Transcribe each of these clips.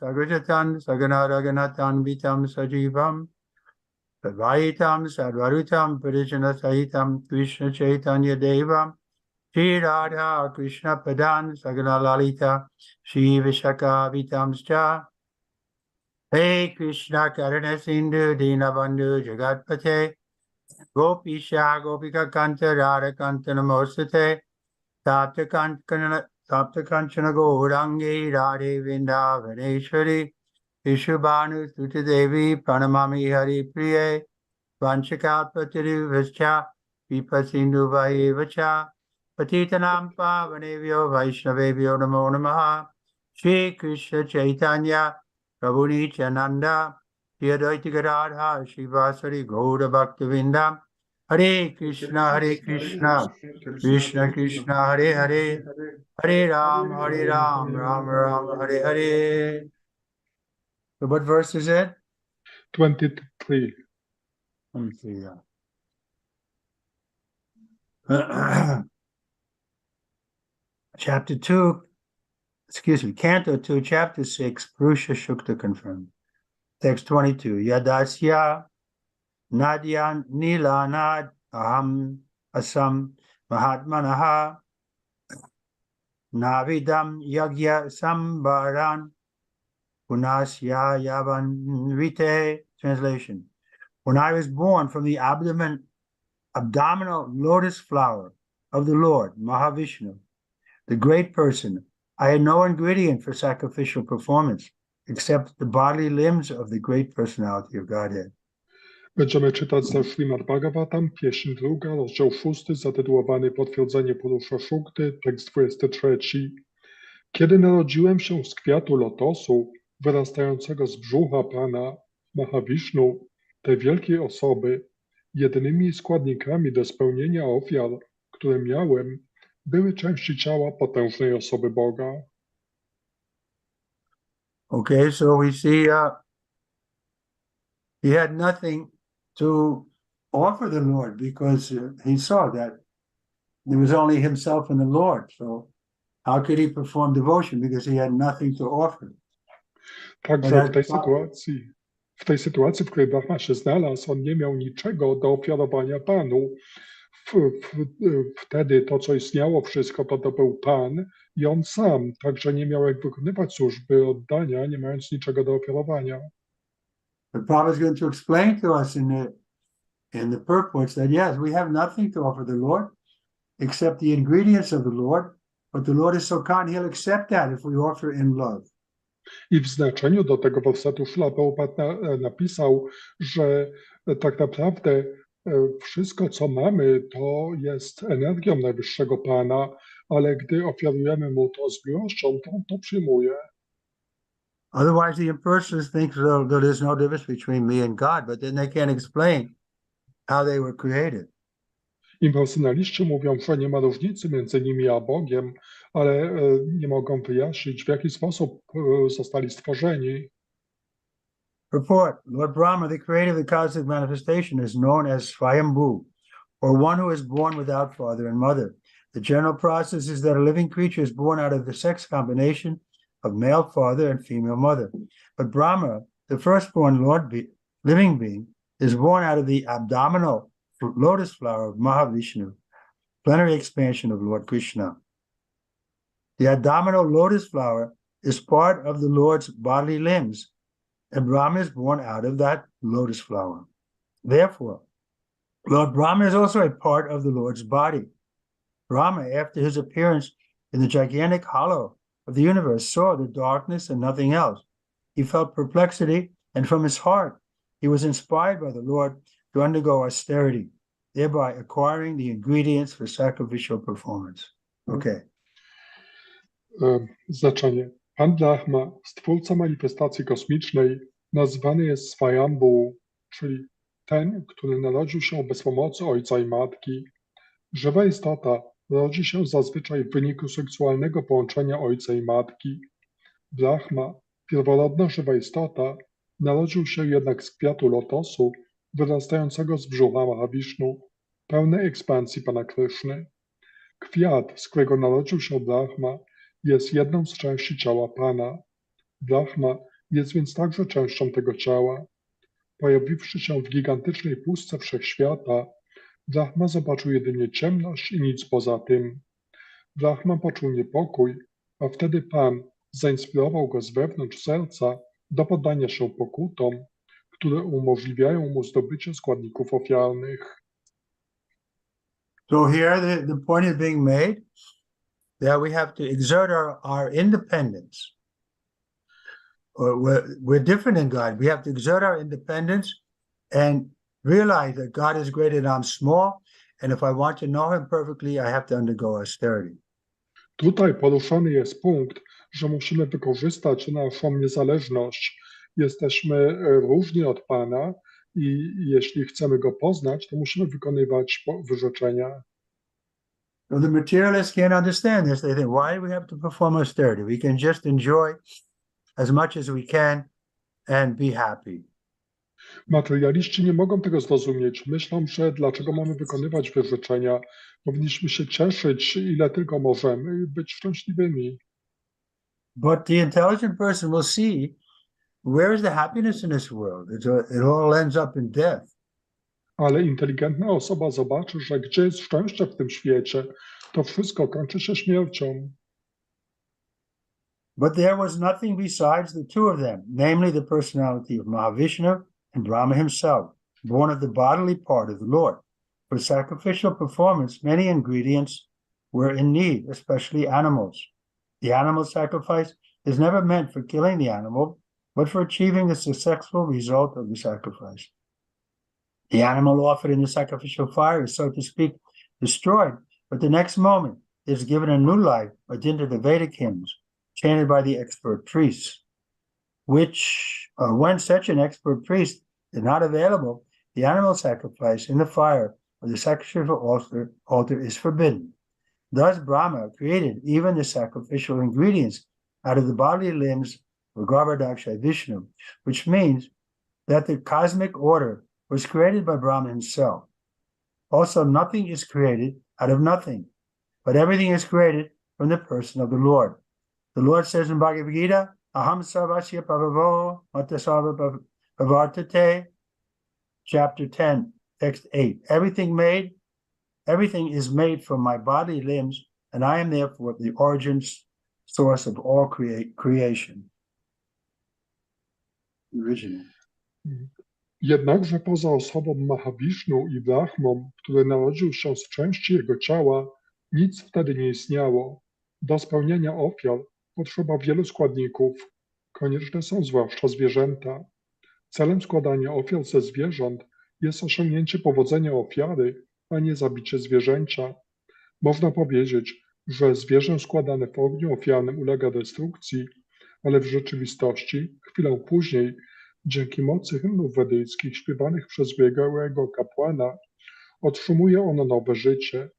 Sagajatan Sagana Raganatan Vitam Sajivam Sadvaitam Sadvarutam Parijana Sahitam Krishna Chaitanya Devam Shri Radha Krishna Padan Sagana Lalita Shri Vishaka Vitamscha Hey Krishna Karana Sindhu Dinabandhu Jagatpate Gopisha Gopika Kanta Radha Kanta Namostate Tapta Kanchana Gaurangi Radhe Vrindavaneshwari Vishubhanu Suta Devi Pranamami Hari Priye Vanchakalpatirivascha Vipasindu Vayevacha Patitanam Pavanevyo Vaishnavevyo Namo Namaha Shri Krishna Chaitanya Prabhu Nityananda Shri Advaita Gadadhar Shivasari Gaura Bhaktivinoda Hare Krishna Krishna Krishna Hare Hare Hare Ram Ram Ram Hare Hare. So what verse is it? 23. Let me see that. Chapter 2, Canto 2, Chapter 6, Purusha Shukta confirmed. Text 22. Yadasya Nadyan Nilanad Aham Asam Mahatmanaha Navidam Yagya Sambaran Punasya Yavan Vite. Translation. When I was born from the abdominal lotus flower of the Lord, Mahavishnu, the great person, I had no ingredient for sacrificial performance except the bodily limbs of the great personality of Godhead. Będziemy czytać ze Śrimad Bhagavatam, pieśń 2, rozdział 6, zatytułowany Potwierdzenie Purusha Shukty, tekst 23. Kiedy narodziłem się z kwiatu lotosu, wyrastającego z brzucha Pana Mahavishnu, tej wielkiej osoby, jedynymi składnikami do spełnienia ofiar, które miałem, były części ciała potężnej osoby Boga. Okay, so we see he had nothing to offer the Lord because he saw that there was only himself and the Lord. So how could he perform devotion? Because he had nothing to offer. Także w tej sytuacji, w której Brahma się znalazł, on nie miał niczego do ofiarowania Panu. Wtedy to, co istniało wszystko, to był Pan i on sam, także nie miał jak wykonywać służby oddania, nie mając niczego do ofiarowania. But Prabhupada is going to explain to us in the purports that yes, we have nothing to offer the Lord except the ingredients of the Lord, but the Lord is so kind, he'll accept that if we offer in love. I w znaczeniu do tego wersetu Śrīla Prabhupada napisał, że tak naprawdę wszystko, co mamy, to jest energią Najwyższego Pana, ale gdy ofiarujemy Mu to z miłością, to On to przyjmuje. Otherwise, the impersonalists think that there's no difference between me and God, but then they can't explain how they were created. Impersonaliści mówią, że nie ma różnicy między nimi a Bogiem, ale nie mogą wyjaśnić, w jaki sposób zostali stworzeni. Report, Lord Brahma, the creator of the cosmic manifestation, is known as Swayambhu, or one who is born without father and mother. The general process is that a living creature is born out of the sex combination of male father and female mother. But Brahma, the firstborn living being, is born out of the abdominal lotus flower of Mahavishnu, plenary expansion of Lord Krishna. The abdominal lotus flower is part of the Lord's bodily limbs, and Brahma is born out of that lotus flower. Therefore, Lord Brahma is also a part of the Lord's body. Brahma, after his appearance in the gigantic hollow of the universe, saw the darkness and nothing else. He felt perplexity, and from his heart, he was inspired by the Lord to undergo austerity, thereby acquiring the ingredients for sacrificial performance. Okay. Znaczenie. Pan Brahma, stwórca manifestacji kosmicznej, nazwany jest Swayambhu, czyli ten, który narodził się bez pomocy ojca i matki. Żywa istota rodzi się zazwyczaj w wyniku seksualnego połączenia ojca i matki. Brahma, pierworodna żywa istota, narodził się jednak z kwiatu lotosu, wyrastającego z brzucha Mahavishnu, pełnej ekspansji Pana Kryszny. Kwiat, z którego narodził się Brahma, jest jedną z części ciała Pana. Brahma jest więc także częścią tego ciała. Pojawiwszy się w gigantycznej pustce wszechświata, Brahma zobaczył jedynie ciemność i nic poza tym. Brahma poczuł niepokój, a wtedy Pan zainspirował go z wewnątrz serca do poddania się pokutom, które umożliwiają mu zdobycie składników ofiarnych. So here the point is being made that we have to exert our independence. We're different in God. We have to exert our independence and realize that God is great and I'm small. And if I want to know him perfectly, I have to undergo austerity. Tutaj poruszany jest punkt, że musimy wykorzystać naszą niezależność. Jesteśmy różni od Pana i jeśli chcemy Go poznać, to musimy wykonywać wyrzeczenia. So the materialists can't understand this. They think, why do we have to perform austerity? We can just enjoy as much as we can and be happy. Materialiści nie mogą tego zrozumieć. Myślą, że dlaczego mamy wykonywać wyrzeczenia? Powinniśmy się cieszyć, ile tylko możemy, i być szczęśliwymi. But the intelligent person will see, where is the happiness in this world? It all ends up in death. Ale inteligentna osoba zobaczy, że gdzie jest szczęście w tym świecie, to wszystko kończy się śmiercią. But there was nothing besides the two of them, namely the personality of Mahavishnu and Brahma himself, born of the bodily part of the Lord. For sacrificial performance, many ingredients were in need, especially animals. The animal sacrifice is never meant for killing the animal, but for achieving the successful result of the sacrifice. The animal offered in the sacrificial fire is, so to speak, destroyed, but the next moment is given a new life by dint of the Vedic hymns, chanted by the expert priests, which, when such an expert priest is not available, the animal sacrifice in the fire or the sacrificial altar is forbidden. Thus Brahma created even the sacrificial ingredients out of the bodily limbs of Garbhodakshai Vishnu, which means that the cosmic order was created by Brahma himself. Also, nothing is created out of nothing, but everything is created from the person of the Lord. The Lord says in Bhagavad Gita, Aham sarvasya prabhavo matasarva bhavartate, chapter 10, text 8. Everything is made from my body limbs, and I am therefore the origin source of all creation. Original. Jednakże poza osobą Mahavishnu i Brahmą, który narodził się z części jego ciała, nic wtedy nie istniało. Do spełnienia ofiar potrzeba wielu składników. Konieczne są zwłaszcza zwierzęta. Celem składania ofiar ze zwierząt jest osiągnięcie powodzenia ofiary, a nie zabicie zwierzęcia. Można powiedzieć, że zwierzę składane w ogniu ofiarnym ulega destrukcji, ale w rzeczywistości, chwilę później, dzięki mocy hymnów wedyjskich śpiewanych przez biegłego kapłana, otrzymuje ono nowe życie.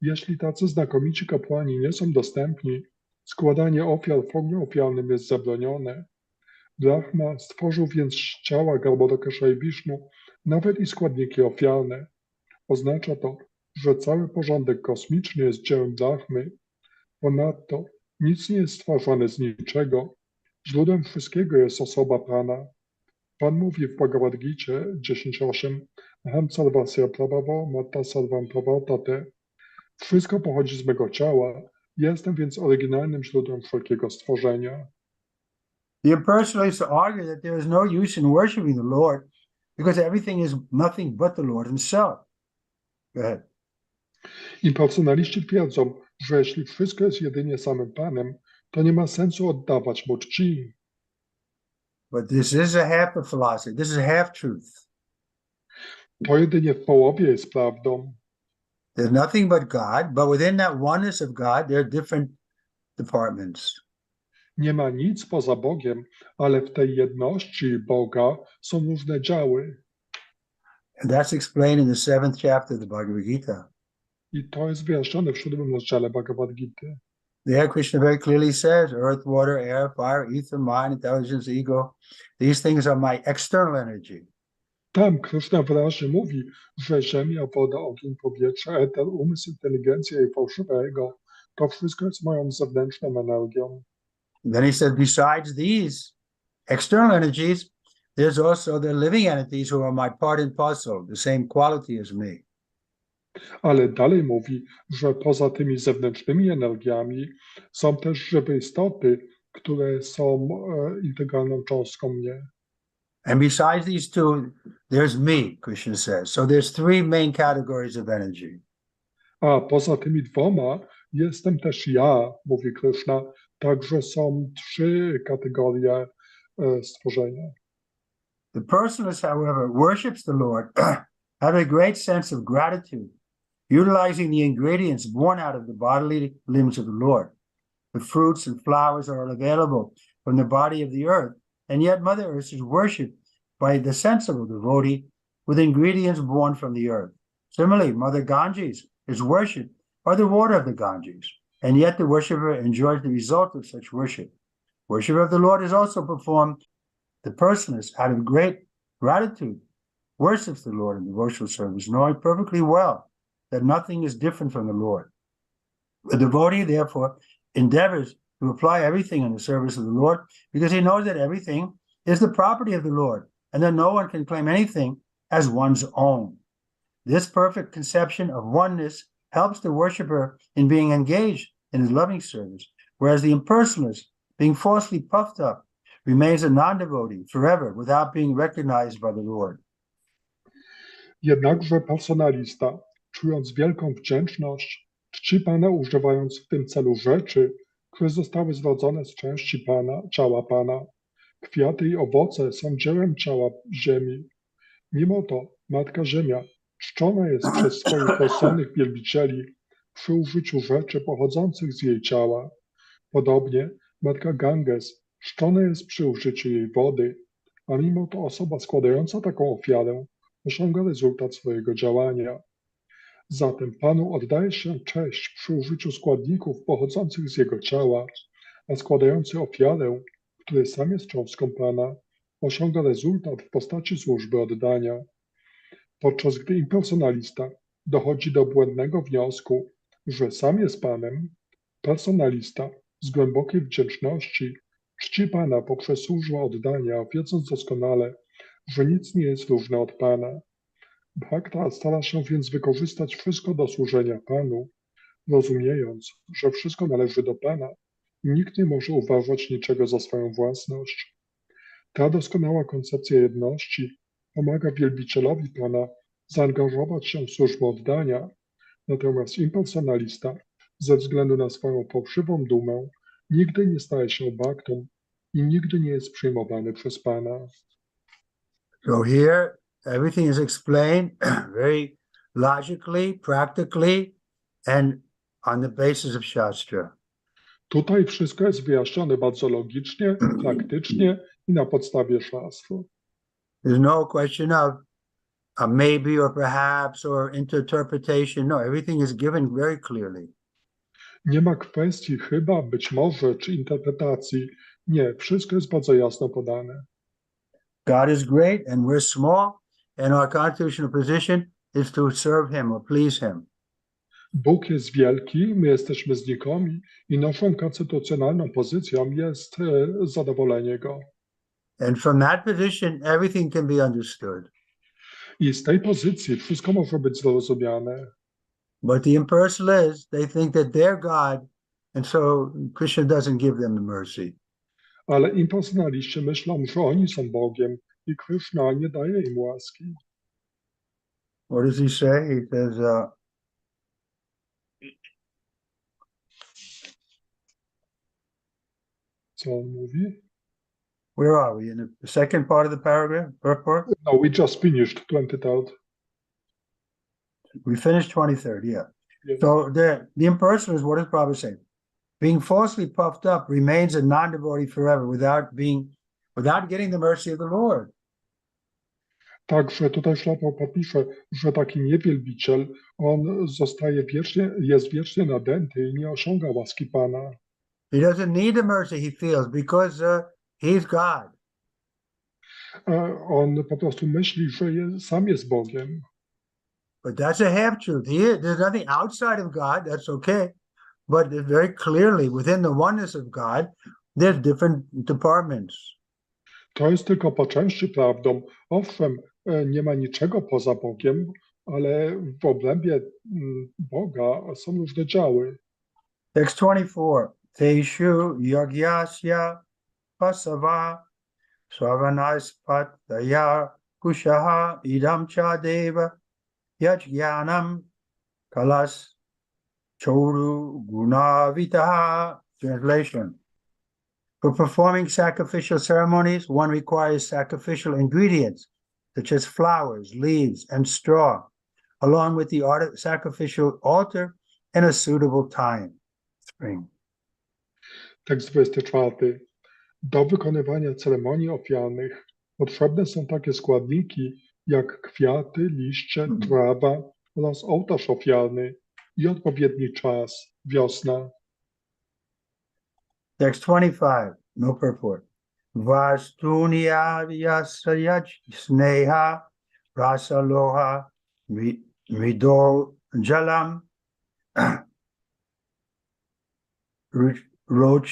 Jeśli tacy znakomici kapłani nie są dostępni, składanie ofiar w ogniu ofiarnym jest zabronione. Brahma stworzył więc ciała Garbhodakshai Vishnu, nawet i składniki ofiarne. Oznacza to, że cały porządek kosmiczny jest dziełem Brahmy. Ponadto nic nie jest stwarzane z niczego. Źródłem wszystkiego jest osoba Pana. Pan mówi w Bhagavad Gicie 10.8 Aham sarvasya prabhavo matta sarvam pravartate. Wszystko pochodzi z mego ciała, jestem więc oryginalnym źródłem wszelkiego stworzenia. The impersonalists argue that there is no use in worshiping the Lord because everything is nothing but the Lord himself. Go ahead. Impersonaliści twierdzą, że jeśli wszystko jest jedynie samym Panem, to nie ma sensu oddawać mu czci. But this is a half of philosophy. This is half truth. To jedynie w połowie jest prawdą. There's nothing but God, but within that oneness of God, there are different departments. Nie ma nic poza Bogiem, ale w tej jedności Boga są różne działy. And that's explained in the 7th chapter of the Bhagavad Gita. I to jest wyjaśnione w 7 rozdziale Bhagavad Gita. There Krishna very clearly says, earth, water, air, fire, ether, mind, intelligence, ego. These things are my external energy. Tam Krishna wyraźnie mówi, że ziemia, woda, ogień, powietrze, eter, umysł, inteligencja i fałszywe ego, to wszystko jest moją zewnętrzną energią. And then he says, besides these, external energies, there's also the living entities who are my part and parcel, the same quality as me. Ale dalej mówi, że poza tymi zewnętrznymi energiami są też żywe istoty, które są integralną cząstką mnie. And besides these two, there's me, Krishna says. So there's three main categories of energy. A poza tymi dwoma jestem też ja, mówi Krishna, także są trzy kategorie stworzenia. The personalist, however, worships the Lord out of a great sense of gratitude, utilizing the ingredients born out of the bodily limbs of the Lord. The fruits and flowers are available from the body of the earth, and yet Mother Earth is worshipped by the sensible devotee with ingredients born from the earth. Similarly, Mother Ganges is worshipped by the water of the Ganges, and yet the worshipper enjoys the result of such worship. Worship of the Lord is also performed. The personalist, out of great gratitude, worships the Lord in devotional service, knowing perfectly well that nothing is different from the Lord. The devotee, therefore, endeavors to apply everything in the service of the Lord because he knows that everything is the property of the Lord and that no one can claim anything as one's own. This perfect conception of oneness helps the worshiper in being engaged in his loving service, whereas the impersonalist, being falsely puffed up, remains a non-devotee forever without being recognized by the Lord. Jednakże personalista, czując wielką wdzięczność, czci Pana używając w tym celu rzeczy, które zostały zrodzone z części Pana, ciała Pana. Kwiaty i owoce są dziełem ciała ziemi. Mimo to Matka Ziemia czczona jest przez swoich rozsądnych wielbicieli przy użyciu rzeczy pochodzących z jej ciała. Podobnie Matka Ganges czczona jest przy użyciu jej wody, a mimo to osoba składająca taką ofiarę osiąga rezultat swojego działania. Zatem Panu oddaje się cześć przy użyciu składników pochodzących z Jego ciała, a składający ofiarę, który sam jest cząstką Pana, osiąga rezultat w postaci służby oddania. Podczas gdy impersonalista dochodzi do błędnego wniosku, że sam jest Panem, personalista z głębokiej wdzięczności czci Pana poprzez służbę oddania, wiedząc doskonale, że nic nie jest różne od Pana. Bhakta stara się więc wykorzystać wszystko do służenia Panu, rozumiejąc, że wszystko należy do Pana i nikt nie może uważać niczego za swoją własność. Ta doskonała koncepcja jedności pomaga wielbicielowi Pana zaangażować się w służbę oddania, natomiast impersonalista ze względu na swoją fałszywą dumę nigdy nie staje się bhaktą i nigdy nie jest przyjmowany przez Pana. So here, everything is explained very logically, practically, and on the basis of Shastra. Tutaj wszystko jest wyjaśnione bardzo logicznie, praktycznie i na podstawie szastru. There's no question of a maybe or perhaps or interpretation. No, everything is given very clearly. Nie ma kwestii chyba, być może, czy interpretacji. Nie, wszystko jest bardzo jasno podane. God is great and we're small, and our constitutional position is to serve Him or please Him. Bóg jest wielki, my jesteśmy znikomi i naszą konstytucjonalną pozycją jest zadowolenie Go. And from that position, everything can be understood. I z tej pozycji wszystko może być zrozumiane. But the impersonalists, they think that they're God, and so Krishna doesn't give them the mercy. Ale impersonaliści myślą, że oni są Bogiem i Krishna nie daje im łaski. What does he say? He says, Co on mówi? where are we? In the second part of the paragraph? Purport? No, we just finished 23rd. We finished 23rd, yeah. Yes. So the impersonalist, what does Prabhupada say? Being falsely puffed up remains a non-devotee forever without getting the mercy of the Lord. Także tutaj Prabhupada pisze, że taki niewielbiciel, on zostaje jest wiecznie nadęty i nie osiąga łaski Pana. He doesn't need the mercy, he feels, because he's God. On po prostu myśli, że sam jest Bogiem. But that's a half-truth. There's nothing outside of God, that's okay. But very clearly, within the oneness of God, there's different departments. To jest tylko po części prawdą. Owszem, nie ma niczego poza Bogiem, ale w obrębie Boga są różne działy. Text 24. Teshu yagyasya pasava swavanaispataya kushaha idam cha deva yajnanam kalas choru gunavitaha. Translation. For performing sacrificial ceremonies, one requires sacrificial ingredients, such as flowers, leaves, and straw, along with the sacrificial altar and a suitable time. Spring. Tekst 24. Do wykonywania ceremonii ofiarnych potrzebne są takie składniki jak kwiaty, liście, trawa oraz ołtarz ofiarny i odpowiedni czas, wiosna. Text 25, no purport. Vastunya yasayaj sneha rasaloha mido jalam roch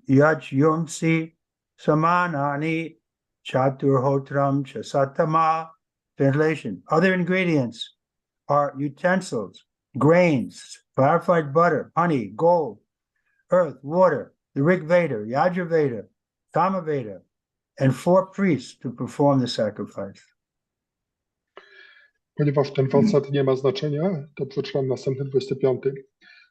yaj yumsi samanani chaturhotram chasatama. Translation. Other ingredients are utensils, grains, clarified butter, honey, gold, earth, water, the Rig Veda, Yajurveda, Samaveda, and 4 priests to perform the sacrifice. Ponieważ ten werset nie ma znaczenia, to przeczytam następny 25.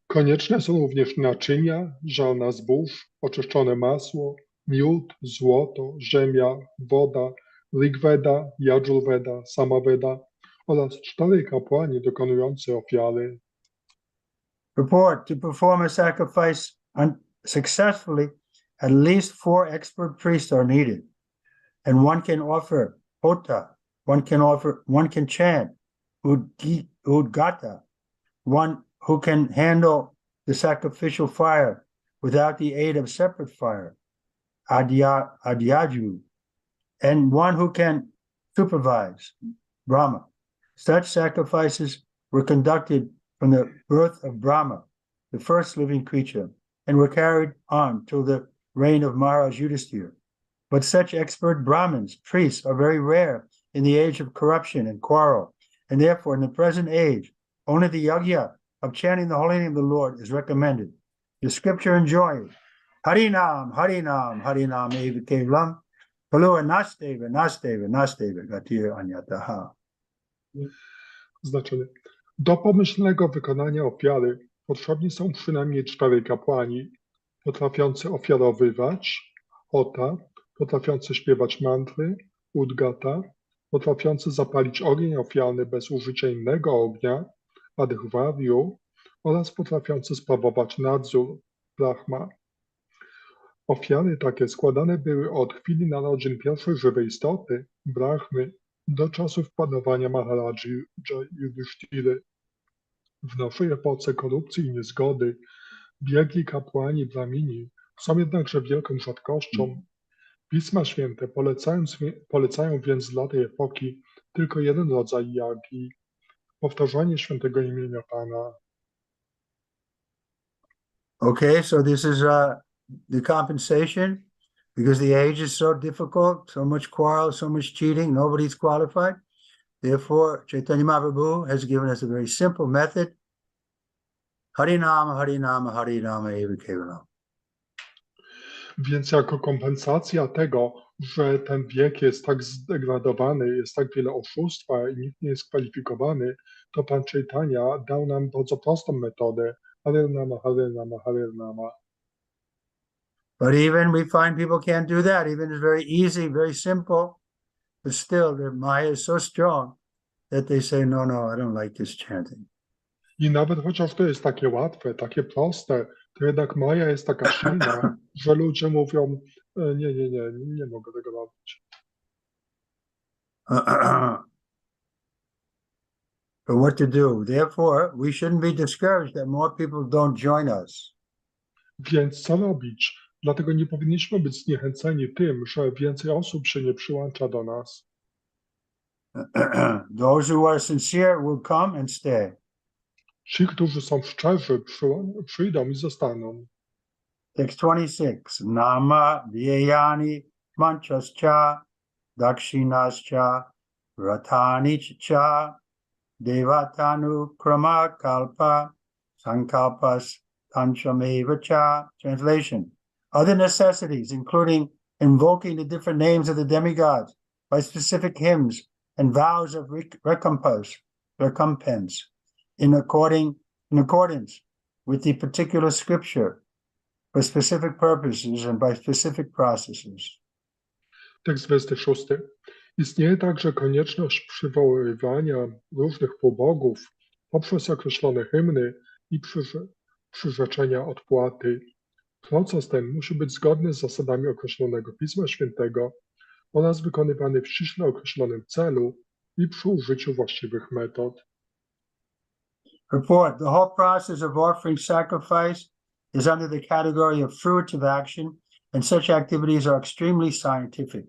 Konieczne są również naczynia, ziarna zbóż, oczyszczone masło, miód, złoto, ziemia, woda, Rigveda, Yajurveda, Samaveda oraz 4 kapłani dokonujący ofiary. Report. To perform a sacrifice successfully, at least 4 expert priests are needed, and one can offer hota, one can chant udgata, one who can handle the sacrificial fire without the aid of separate fire, adyaju, and one who can supervise, Brahma. Such sacrifices were conducted from the birth of Brahma, the first living creature, and were carried on till the reign of Maharaj Yudhisthira. But such expert Brahmins, priests, are very rare in the age of corruption and quarrel, and therefore in the present age, only the yajna of chanting the holy name of the Lord is recommended. The scripture enjoins Harinam, Harinam, Harinam eva kevalam, Kalua nasteva, nasteva, nasteva, gatir anyataha. Znaczenie. Do pomyślnego wykonania ofiary potrzebni są przynajmniej 4 kapłani, potrafiący ofiarowywać, hota, potrafiący śpiewać mantry, udgata, potrafiący zapalić ogień ofiarny bez użycia innego ognia, adhvaryu, oraz potrafiący sprawować nadzór, brahma. Ofiary takie składane były od chwili narodzin pierwszej żywej istoty, Brahmy, do czasów panowania Maharadży Yudhishtiry. W naszej epoce korupcji i niezgody biegli kapłani Brahmini są jednakże wielką rzadkością. Pisma Święte polecają więc dla tej epoki tylko jeden rodzaj jagi, powtarzanie świętego imienia Pana. Okay, so this is the compensation, because the age is so difficult, so much quarrel, so much cheating, nobody's qualified. Therefore, Chaitanya Mahaprabhu has given us a very simple method. Harinama, Harinama, Harinama eva kevalam. Więc jako kompensacja tego, że ten wiek jest tak zdegradowany, jest tak wiele oszustwa i nikt nie jest kwalifikowany, to Pan Chaitanya dał nam bardzo prostą metodę. Harinama, Harinama, Harinama. But even we find people can't do that. Even it's very easy, very simple, but still their Maya is so strong that they say, no, I don't like this chanting. I nawet chociaż to jest takie łatwe, takie proste, to jednak Maja jest taka silna, że ludzie mówią, nie mogę tego robić. But what to do? Therefore, we shouldn't be discouraged that more people don't join us. Więc co robić? Dlatego nie powinniśmy być zniechęceni tym, że więcej osób się nie przyłącza do nas. Those who are sincere will come and stay. Ci, którzy są szczerzy, przyjdą i zostaną. Text 26. Nama vyayani manchascha dakshinascha, ratani cha, devatanu krama kalpa, sankalpas tanchameva cha. Translation. Other necessities, including invoking the different names of the demigods by specific hymns and vows of recompense in accordance with the particular scripture for specific purposes and by specific processes. Tekst 26. Istnieje także konieczność przywoływania różnych półbogów poprzez określone hymny i przyrzeczenia odpłaty. Proces ten musi być zgodny z zasadami określonego Pisma Świętego oraz wykonywany w ściśle określonym celu i przy użyciu właściwych metod. Report. The whole process of offering sacrifice is under the category of fruitive action, and such activities are extremely scientific.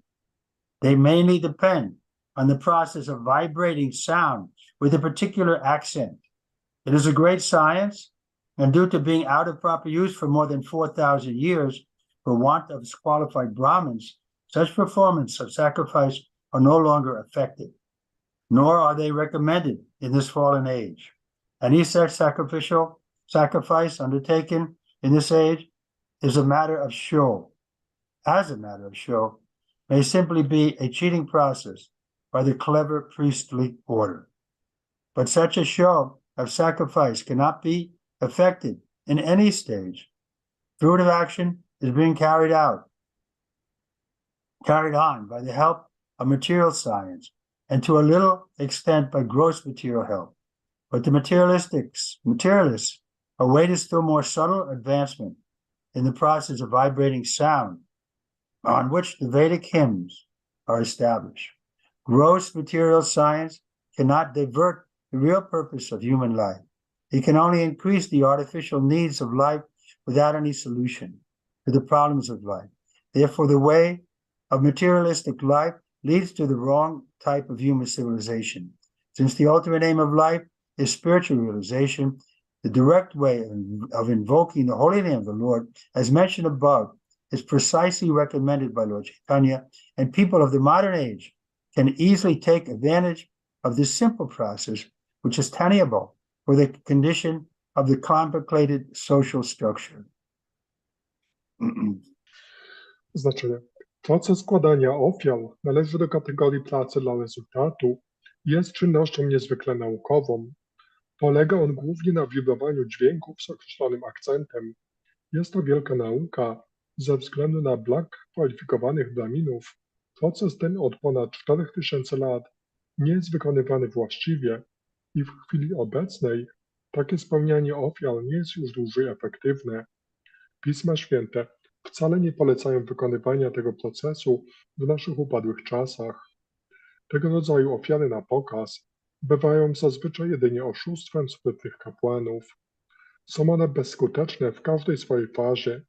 They mainly depend on the process of vibrating sound with a particular accent. It is a great science, and due to being out of proper use for more than 4,000 years, for want of qualified Brahmins, such performance of sacrifice are no longer effective, nor are they recommended in this fallen age. Any such sacrifice undertaken in this age is a matter of show. As a matter of show, may simply be a cheating process by the clever priestly order. But such a show of sacrifice cannot be effected in any stage. Fruitive action is being carried on by the help of material science and to a little extent by gross material help. But the materialists await a still more subtle advancement in the process of vibrating sound on which the Vedic hymns are established. Gross material science cannot divert the real purpose of human life. It can only increase the artificial needs of life without any solution to the problems of life. Therefore, the way of materialistic life leads to the wrong type of human civilization. Since the ultimate aim of life is spiritual realization, the direct way of invoking the holy name of the Lord, as mentioned above, is precisely recommended by Lord Chaitanya, and people of the modern age can easily take advantage of this simple process, which is tenable for the condition of the complicated social structure. Znaczenie. Proces składania ofiar należy do kategorii pracy dla rezultatu i jest czynnością niezwykle naukową. Polega on głównie na wibrowaniu dźwięków z określonym akcentem. Jest to wielka nauka. Ze względu na brak kwalifikowanych braminów, proces ten od ponad 4000 lat nie jest wykonywany właściwie i w chwili obecnej takie spełnianie ofiar nie jest już dłużej efektywne. Pisma Święte wcale nie polecają wykonywania tego procesu w naszych upadłych czasach. Tego rodzaju ofiary na pokaz bywają zazwyczaj jedynie oszustwem sprytnych kapłanów. Są one bezskuteczne w każdej swojej fazie.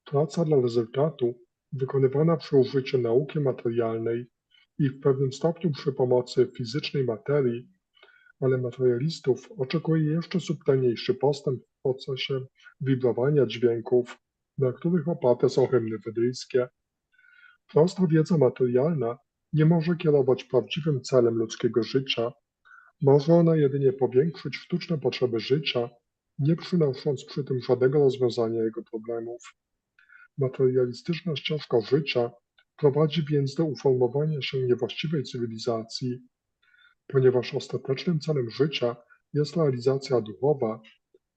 Praca dla rezultatu, wykonywana przy użyciu nauki materialnej i w pewnym stopniu przy pomocy fizycznej materii, ale materialistów oczekuje jeszcze subtelniejszy postęp w procesie wibrowania dźwięków, na których oparte są hymny wedyjskie. Prosta wiedza materialna nie może kierować prawdziwym celem ludzkiego życia. Może ona jedynie powiększyć sztuczne potrzeby życia, nie przynosząc przy tym żadnego rozwiązania jego problemów. Materialistyczna ścieżka życia prowadzi więc do uformowania się niewłaściwej cywilizacji. Ponieważ ostatecznym celem życia jest realizacja duchowa,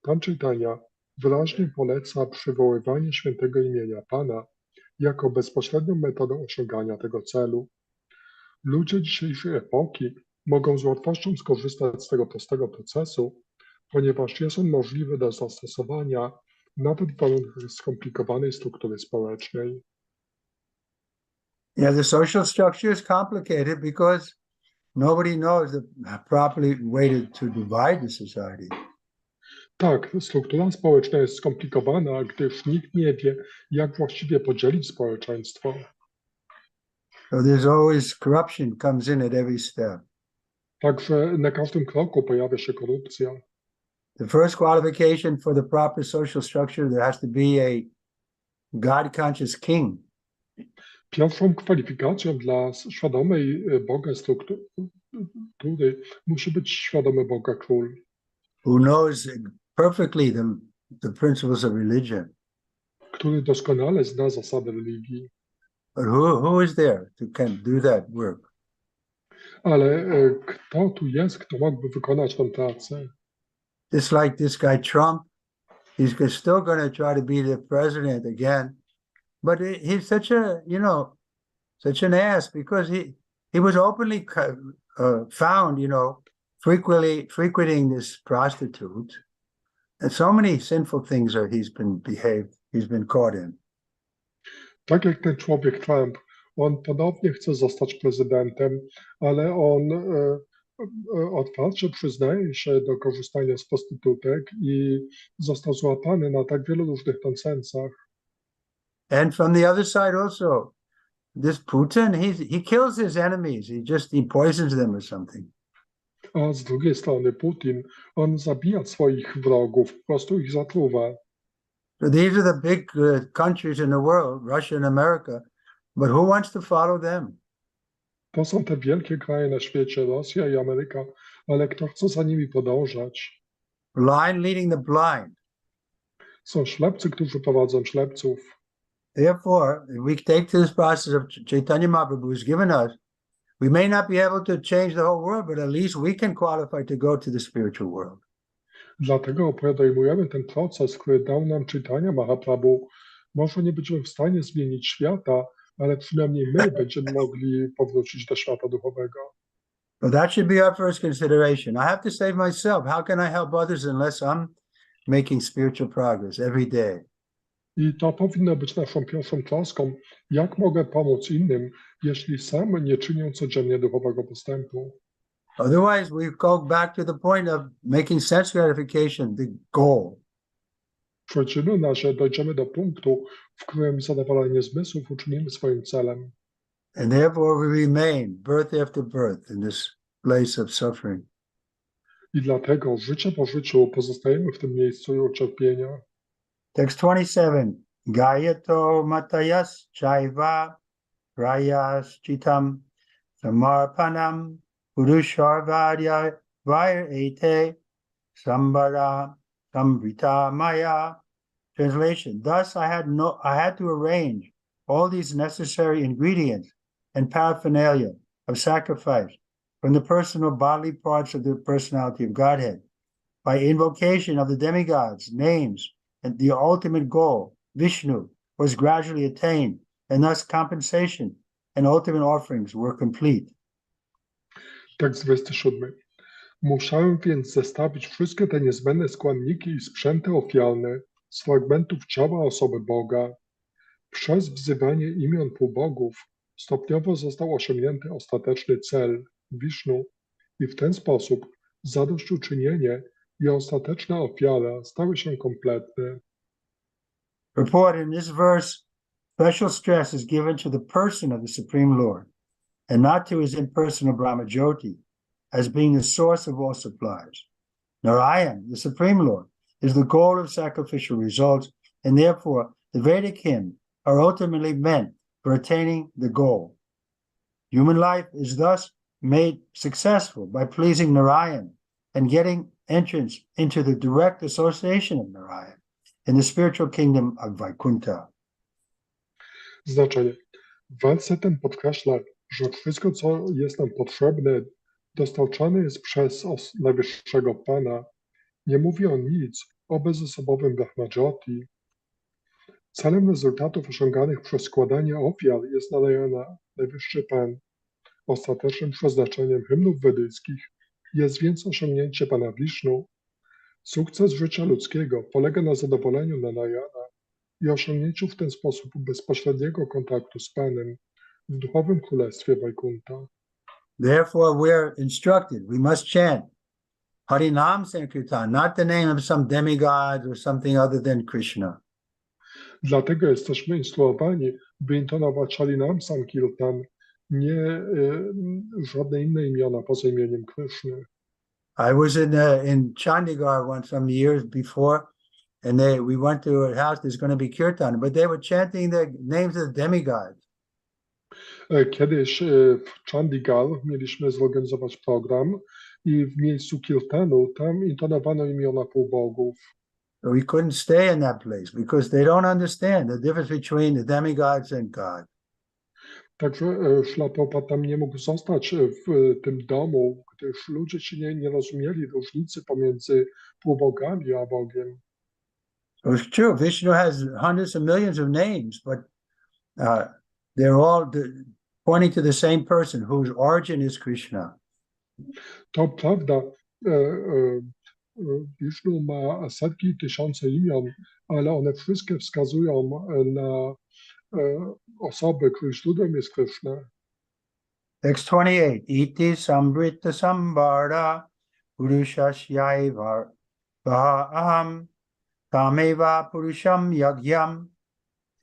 Pan Chaitanya wyraźnie poleca przywoływanie świętego imienia Pana jako bezpośrednią metodą osiągania tego celu. Ludzie dzisiejszej epoki mogą z łatwością skorzystać z tego prostego procesu, ponieważ jest on możliwy do zastosowania nawet w warunkach skomplikowanej struktury społecznej. Yeah, the social structure is complicated because nobody knows the properly way to divide the society. Tak, struktura społeczna jest skomplikowana, gdyż nikt nie wie, jak właściwie podzielić społeczeństwo. So there's always corruption comes in at every step. Także na każdym kroku pojawia się korupcja. The first qualification for the proper social structure, there has to be a God-conscious king. Pierwszą kwalifikacją dla świadomej Boga struktury musi być świadomy Boga król, who knows perfectly the principles of religion. który doskonale zna zasady religii. But who is there to can do that work? Ale kto tu jest, kto mógłby wykonać tę pracę? Just like this guy Trump, he's still going to try to be the president again, but he's such a, such an ass, because he was openly found, frequenting this prostitute, and so many sinful things he's been caught in. Tak jak ten człowiek Trump, on ponownie chce zostać prezydentem, ale on otwarcie przyznaje się do korzystania z prostytutek i został złapany na tak wielu różnych nonsensach. And from the other side also, this Putin, he kills his enemies. He poisons them or something. A z drugiej strony Putin, on zabija swoich wrogów, po prostu ich zatruwa. So these are the big countries in the world, Russia and America, but who wants to follow them? To są te wielkie kraje na świecie, Rosja i Ameryka, ale kto chce za nimi podążać? Blind leading the blind. Są ślepcy, którzy prowadzą ślepców. Therefore, if we take this process of Chaitanya Mahaprabhu has given us, we may not be able to change the whole world, but at least we can qualify to go to the spiritual world. Dlatego podejmujemy ten proces, który dał nam Chaitanya Mahaprabhu. Może nie będziemy w stanie zmienić świata, ale przynajmniej my będziemy mogli powrócić do świata duchowego. So that should be our first consideration. I have to save myself. How can I help others unless I'm making spiritual progress every day? I to powinno być naszą pierwszą troską. Jak mogę pomóc innym, jeśli sam nie czynię codziennie duchowego postępu? Otherwise, we go back to the point of making sense gratification the goal. W przeciwnym razie dojdziemy do punktu, w którym zadowolenie zmysłów uczynimy swoim celem. And therefore we remain birth after birth in this place of suffering. I dlatego życie po życiu pozostajemy w tym miejscu cierpienia. Text 27. Gayato matayas chaiva prayas chitam samarpanam purusharvadya vairete sambara sambrita maya. Translation. Thus I had to arrange all these necessary ingredients and paraphernalia of sacrifice from the personal bodily parts of the personality of Godhead, by invocation of the demigods' names, and the ultimate goal, Vishnu, was gradually attained, and thus compensation and ultimate offerings were complete. Tekst 27. Musiałem więc zestawić wszystkie te niezbędne składniki i sprzęty ofiarne z fragmentów ciała osoby Boga. Przez wzywanie imion półbogów stopniowo został osiągnięty ostateczny cel, Vishnu, i w ten sposób zadośćuczynienie i ostateczna ofiara stały się kompletne. Report in this verse, special stress is given to the person of the Supreme Lord, and not to his impersonal Brahma Jyoti, as being the source of all supplies. Narayan, the Supreme Lord, is the goal of sacrificial results, and therefore the Vedic hymns are ultimately meant for attaining the goal. Human life is thus made successful by pleasing Narayan and getting entrance into the direct association of Narayan in the spiritual kingdom of Vaikuntha. Znaczenie. Werset ten podkreśla, że wszystko, co jest nam potrzebne, dostarczane jest przez Najwyższego Pana. Nie mówi on nic o bezosobowym Brahmajoti. Celem rezultatów osiąganych przez składanie ofiar jest Narayana, Najwyższy Pan. Ostatecznym przeznaczeniem hymnów wedyjskich jest więc osiągnięcie Pana Wisznu. Sukces życia ludzkiego polega na zadowoleniu Narayana i osiągnięciu w ten sposób bezpośredniego kontaktu z Panem w duchowym królestwie Vaikuntha. Therefore, we're instructed, we must chant Harinam Sankirtan, not the name of some demigod or something other than Krishna. Dlatego jesteśmy instruowani, by intonować Harinam Sankirtan, nie żadne inne imiona poza imieniem Kryszny. I was in Chandigarh some years before, and we went to a house, there's going to be kirtan, but they were chanting the names of the demigods. Kiedyś w Chandigarh mieliśmy zorganizować program i w miejscu kirtanu tam intonowano imiona półbogów. We couldn't stay in that place because they don't understand the difference between the demigods and God. Także Śrila Prabhupada tam nie mógł zostać w tym domu, gdyż ludzie ci nie rozumieli różnicy pomiędzy półbogami a Bogiem. It's true. Vishnu has hundreds of millions of names, but they're all pointing to the same person whose origin is Krishna. To prawda, Vishnu ma setki, tysiące imion, ale one wszystkie wskazują na osoby, których źródłem jest Krishna. Text 28. Iti sambrita sambarda purushasyaiva aham tameva purusham yagyam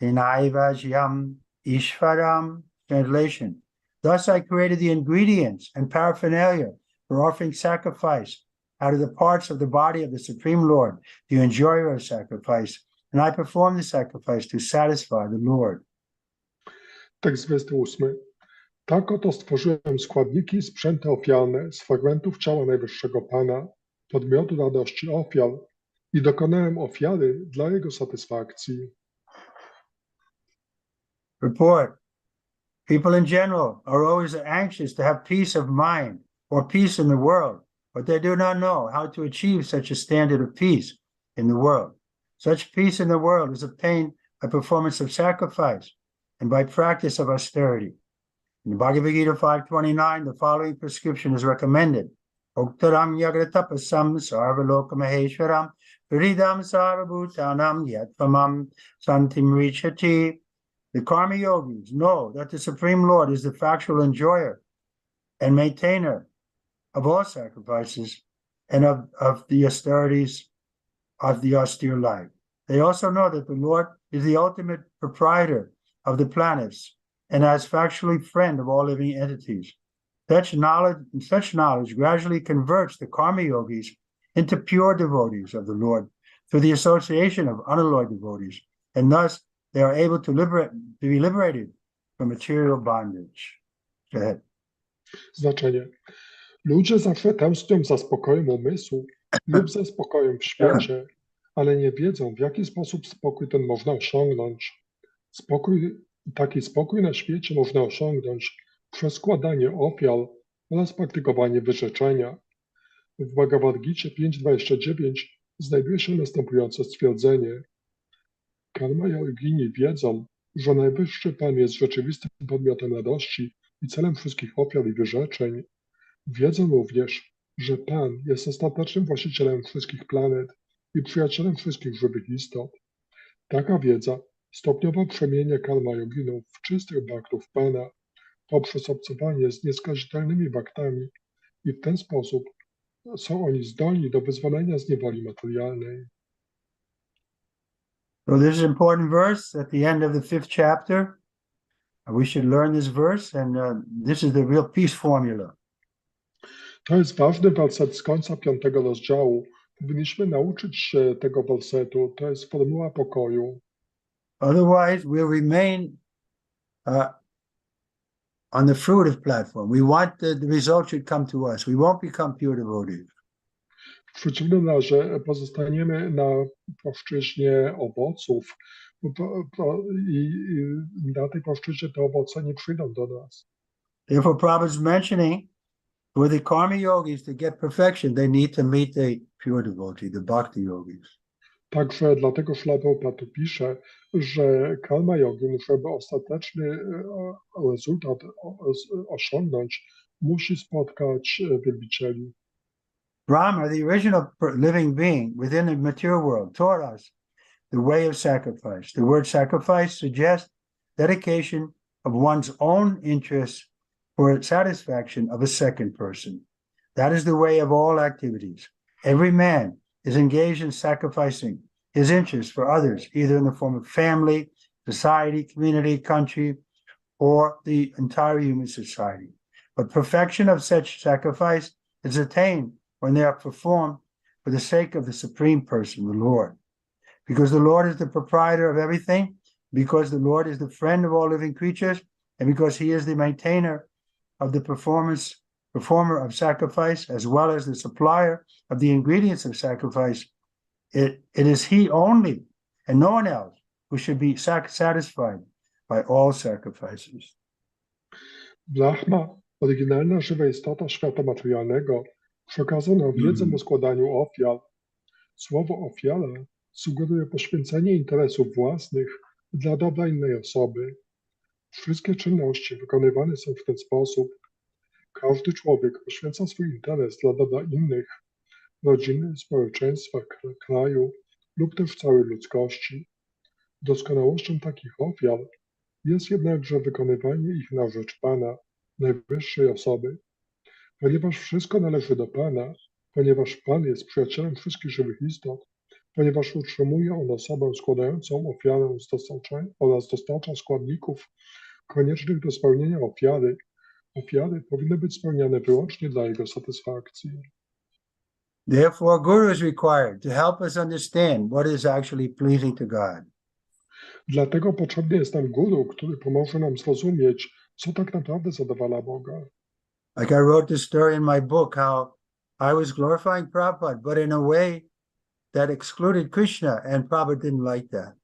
tenaivajyam ishvaram. Translation. Thus I created the ingredients and paraphernalia for offering sacrifice out of the parts of the body of the Supreme Lord, the enjoyer of sacrifice, and I perform the sacrifice to satisfy the Lord. Tekst 28. Tak oto stworzyłem składniki i sprzęty ofiarne z fragmentów ciała Najwyższego Pana, podmiotu radości ofiar i dokonałem ofiary dla jego satysfakcji. Report. People in general are always anxious to have peace of mind or peace in the world, but they do not know how to achieve such a standard of peace in the world. Such peace in the world is obtained by performance of sacrifice and by practice of austerity. In the Bhagavad Gita 5.29, the following prescription is recommended. Oktaram yagratapasam sarvaloka maheshwaram hridam sarvabhutanam yatpamam santim richati. The karma yogis know that the Supreme Lord is the factual enjoyer and maintainer of all sacrifices and of the austerities of the austere life. They also know that the Lord is the ultimate proprietor of the planets and as factually friend of all living entities. Such knowledge gradually converts the karma yogis into pure devotees of the Lord through the association of unalloyed devotees, and thus they are able to be liberated from material bondage. Go ahead. Znaczenie. Ludzie zawsze tęsknią za spokojem umysłu lub za spokojem w świecie, ale nie wiedzą, w jaki sposób spokój ten można osiągnąć. Taki spokój na świecie można osiągnąć przez składanie ofiar oraz praktykowanie wyrzeczenia. W Bhagavad Gicie 5.29 znajduje się następujące stwierdzenie. Karma yogini wiedzą, że Najwyższy Pan jest rzeczywistym podmiotem radości i celem wszystkich ofiar i wyrzeczeń. Wiedzą również, że Pan jest ostatecznym właścicielem wszystkich planet i przyjacielem wszystkich żywych istot. Taka wiedza stopniowo przemienia karma joginów w czystych bhaktów Pana poprzez obcowanie z nieskazitelnymi bhaktami i w ten sposób są oni zdolni do wyzwolenia z niewoli materialnej. So this is an important verse at the end of the 5th chapter. We should learn this verse, and this is the real peace formula. To jest ważny werset z końca 5 rozdziału. Powinniśmy nauczyć się tego wersetu. To jest formuła pokoju. Otherwise, we'll remain on the fruitive platform. We want the result should come to us. We won't become pure devotees. W przeciwnym razie pozostaniemy na płaszczyźnie owoców i na tej płaszczyźnie te owoce nie przyjdą do nas. Therefore, Prabhupada is mentioning for the karma yogis to get perfection, they need to meet the pure devotee, the bhakti yogis. Także dlatego Śrila Prabhupada tu pisze, że karma yogin, żeby ostateczny rezultat osiągnąć, musi spotkać wielbicieli. Brahma, the original living being within the material world, taught us the way of sacrifice. The word sacrifice suggests dedication of one's own interests for satisfaction of a second person. That is the way of all activities. Every man is engaged in sacrificing his interests for others, either in the form of family, society, community, country, or the entire human society. But perfection of such sacrifice is attained when they are performed for the sake of the Supreme Person, the Lord. Because the Lord is the proprietor of everything, because the Lord is the friend of all living creatures, and because he is the maintainer of the performer of sacrifice, as well as the supplier of the ingredients of sacrifice, it is he only and no one else who should be satisfied by all sacrifices. Brahma, oryginalna żywa istota świata materialnego, przekazano wiedzę o składaniu ofiar. Słowo ofiara sugeruje poświęcenie interesów własnych dla dobra innej osoby. Wszystkie czynności wykonywane są w ten sposób. Każdy człowiek poświęca swój interes dla dobra innych, rodziny, społeczeństwa, kraju lub też całej ludzkości. Doskonałością takich ofiar jest jednakże wykonywanie ich na rzecz Pana, najwyższej osoby. Ponieważ wszystko należy do Pana, ponieważ Pan jest przyjacielem wszystkich żywych istot, ponieważ utrzymuje on osobę składającą ofiarę oraz dostarcza składników koniecznych do spełnienia ofiary, ofiary powinny być spełniane wyłącznie dla jego satysfakcji. Therefore, Guru is required to help us understand what is actually pleasing to God. Dlatego potrzebny jest nam guru, który pomoże nam zrozumieć, co tak naprawdę zadowala Boga. Like I wrote this story in my book, how I was glorifying Prabhupada, but in a way that excluded Krishna, and Prabhupada didn't like that.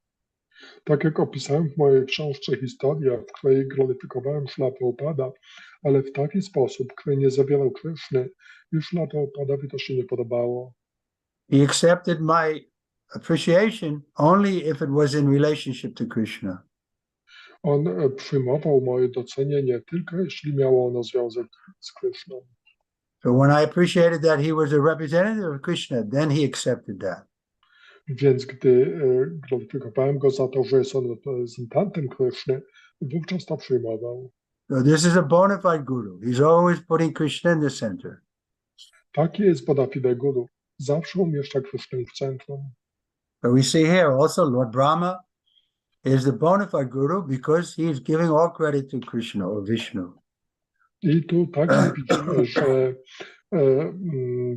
Tak jak opisałem w mojej książce Historia, w której gloryfikowałem Śrila Prabhupada, ale w taki sposób, który nie zawierał Kryszny, i Śrila Prabhupadowi to się nie podobało. He accepted my appreciation only if it was in relationship to Krishna. On przyjmował moje docenienie tylko jeśli miało ono związek z Kryszną. So when I appreciated that he was a representative of Krishna, then he accepted that. Więc gdy gloryfikowałem go za to, że jest on reprezentantem Kryszny, wówczas to przyjmował. So this is a bona fide guru. He's always putting Krishna in the center. Taki jest bona fide guru. Zawsze umieszcza Krysznę w centrum. So we see here also Lord Brahma is the bona fide guru because he is giving all credit to Krishna or Vishnu. I tu także widzimy, że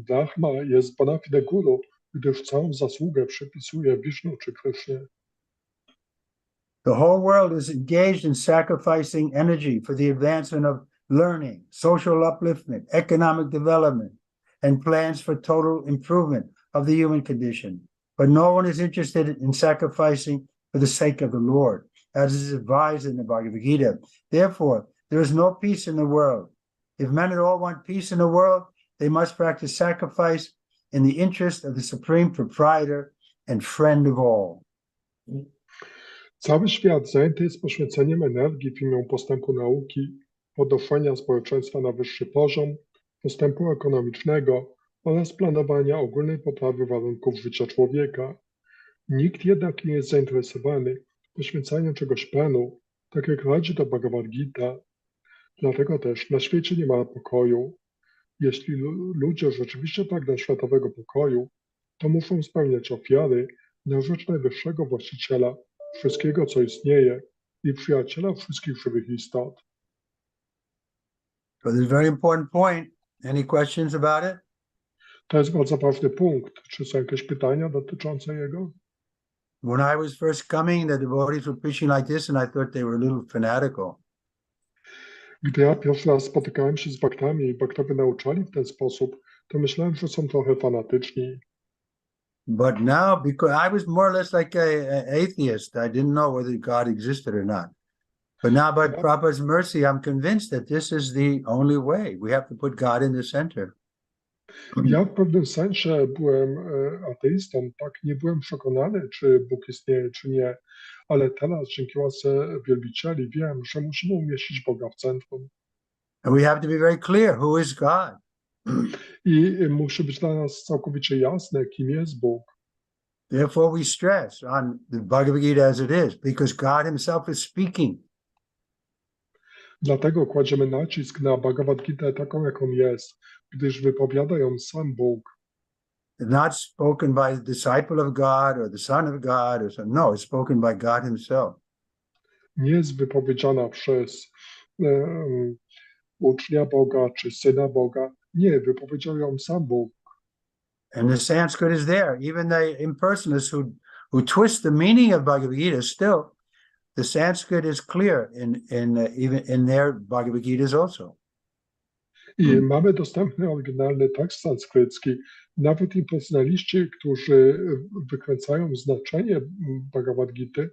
Brahma jest bona fide guru, gdyż całą zasługę przypisuje Wisznu czy Krysznie. The whole world is engaged in sacrificing energy for the advancement of learning, social upliftment, economic development, and plans for total improvement of the human condition. But no one is interested in sacrificing for the sake of the Lord, as is advised in the Bhagavad Gita. Therefore, there is no peace in the world. If men at all want peace in the world, they must practice sacrifice in the interest of the supreme proprietor and friend of all. Cały świat zajęty jest poświęceniem energii w imię postępu nauki, podnoszenia społeczeństwa na wyższy poziom, postępu ekonomicznego oraz planowania ogólnej poprawy warunków życia człowieka. Nikt jednak nie jest zainteresowany poświęcaniem czegoś Panu, tak jak radzi to Bhagavad Gita. Dlatego też na świecie nie ma pokoju. Jeśli ludzie rzeczywiście pragną światowego pokoju, to muszą spełniać ofiary na rzecz najwyższego właściciela wszystkiego, co istnieje i przyjaciela wszystkich żywych istot. So this is a very important point. Any questions about it? To jest bardzo ważny punkt. Czy są jakieś pytania dotyczące jego? When I was first coming, the devotees were preaching like this, and I thought they were a little fanatical. Gdy ja pierwszy raz spotykałem się z baktami i baktowie nauczali w ten sposób, to myślałem, że są trochę fanatyczni. But now, because I was more or less like an atheist, I didn't know whether God existed or not. But now, by Prabhupada's mercy, I'm convinced that this is the only way. We have to put God in the center. Ja w pewnym sensie byłem ateistą, tak nie byłem przekonany, czy Bóg istnieje, czy nie, ale teraz dzięki łasce wielbicieli wiem, że musimy umieścić Boga w centrum. And we have to be very clear who is God. I musi być dla nas całkowicie jasne, kim jest Bóg. Therefore, we stress on the Bhagavad Gita as it is, because God himself is speaking. Dlatego kładziemy nacisk na Bhagavad Gitę taką, jaką jest, gdyż wypowiada ją sam Bóg. It's not spoken by the disciple of God or the son of God or something. No, it's spoken by God himself. Nie jest wypowiedziana przez ucznia Boga czy syna Boga. Nie, wypowiedział ją sam Bóg. And the Sanskrit is there. Even the impersonalists who twist the meaning of Bhagavad Gita, still the Sanskrit is clear even in their Bhagavad Gitas also. I mamy dostępny oryginalny tekst sanskrycki. Nawet impersonaliści, którzy wykręcają znaczenie Bhagavad Gity,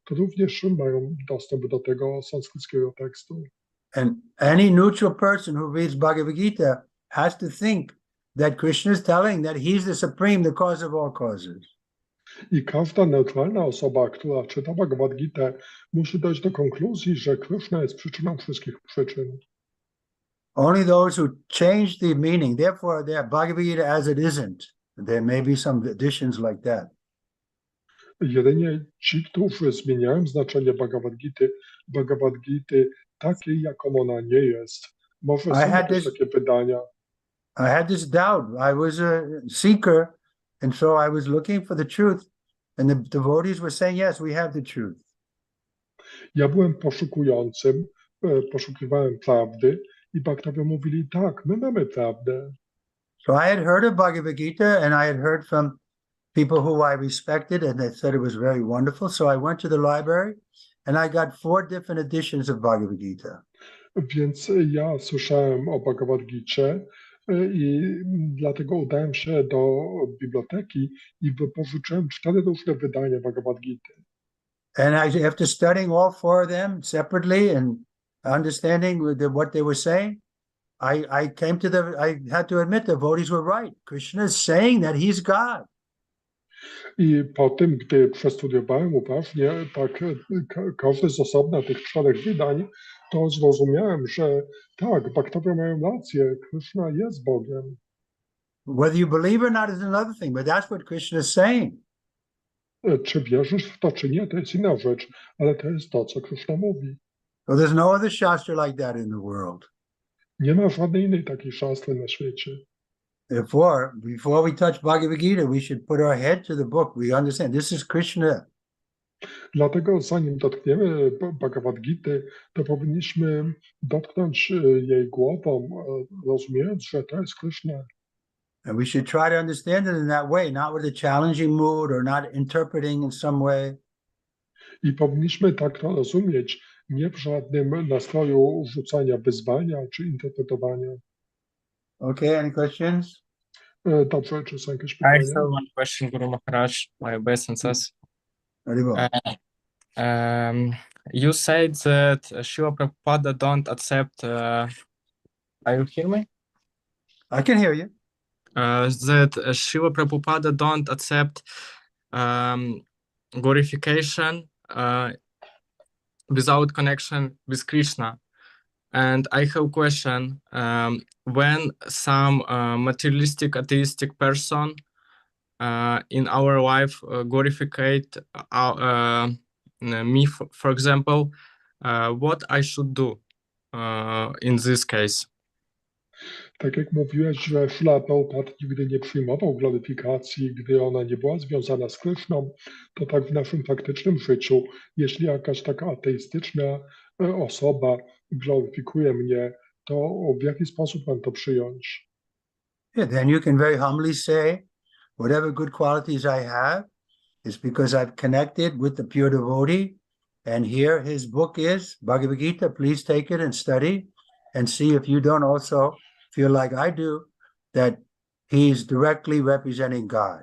to również mają dostęp do tego sanskryckiego tekstu. And any neutral person who reads Bhagavad Gita has to think that Krishna is telling that he's the supreme, the cause of all causes. I każda neutralna osoba, która czyta Bhagavad Gitę, musi dojść do konkluzji, że Krishna jest przyczyną wszystkich przyczyn. Only those who change the meaning, therefore, their Bhagavad Gita as it isn't. There may be some additions like that. Jedynie ci, którzy zmieniają znaczenie Bhagavad Gity takiej, jaką ona nie jest. Może są jakieś takie wydania. I had this doubt. I was a seeker, and so I was looking for the truth. And the devotees were saying, yes, we have the truth. Ja byłem poszukującym, poszukiwałem prawdy i bhaktowie mówili, tak, my mamy prawdę. So I had heard of Bhagavad Gita, and I had heard from people who I respected, and they said it was very wonderful. So I went to the library, and I got 4 different editions of Bhagavad Gita. Więc ja słyszałem o Bhagavad Gicie i dlatego udałem się do biblioteki i wypożyczyłem 4 różne wydania Bhagavad Gity. And after studying all 4 of them separately and understanding what they were saying, I had to admit the devotees were right. Krishna is saying that he's God. I po tym, gdy przestudiowałem uważnie tak każdy z osobna tych 4 wydań, to zrozumiałem, że tak, bhaktowie mają rację, Krishna jest Bogiem. Whether you believe or not is another thing, but that's what Krishna is saying. Czy wierzysz w to, czy nie, to jest inna rzecz, ale to jest to, co Krishna mówi. So there's no other shastra like that in the world. Nie ma żadnej innej takiej szastry na świecie. Therefore, before we touch Bhagavad Gita, we should put our head to the book. We understand this is Krishna. Dlatego zanim dotkniemy Bhagavad Gity, to powinniśmy dotknąć jej głową, rozumiejąc, że to jest Krishna. And we should try to understand it in that way, not with a challenging mood or not interpreting in some way. I powinniśmy tak to rozumieć, nie w żadnym nastroju rzucania wyzwania czy interpretowania. Okay, any questions? Dobrze, czy są jakieś I pytania? have one question, Guru Maharaj, my obeisances. You said that Srila Prabhupada don't accept, are you hear me? I can hear you. That Srila Prabhupada don't accept glorification without connection with Krishna. And I have a question. When some materialistic, atheistic person in our life glorificate me, for example, what I should do in this case? Tak jak mówiłeś, że Srila Prabhupada nigdy nie przyjmował gloryfikacji, gdy ona nie była związana z Kryszną, to tak w naszym faktycznym życiu, jeśli jakaś taka ateistyczna osoba gloryfikuje mnie, to w jaki sposób mam to przyjąć? Yeah, then you can very humbly say, whatever good qualities I have is because I've connected with the pure devotee, and here his book is, Bhagavad Gita, please take it and study, and see if you don't also feel like I do, that he's directly representing God.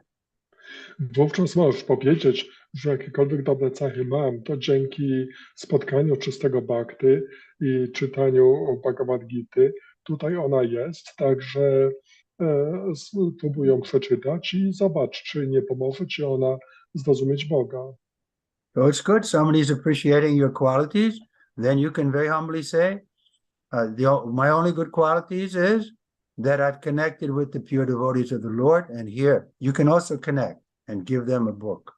Wówczas możesz powiedzieć, że jakiekolwiek dobre cechy mam, to dzięki spotkaniu czystego bhakty i czytaniu Bhagavad Gity, tutaj ona jest, także spróbuj ją przeczytać i zobacz, czy nie pomoże ci ona zrozumieć Boga. So it's good, somebody's appreciating your qualities, then you can very humbly say, my only good qualities is that I've connected with the pure devotees of the Lord, and here you can also connect and give them a book.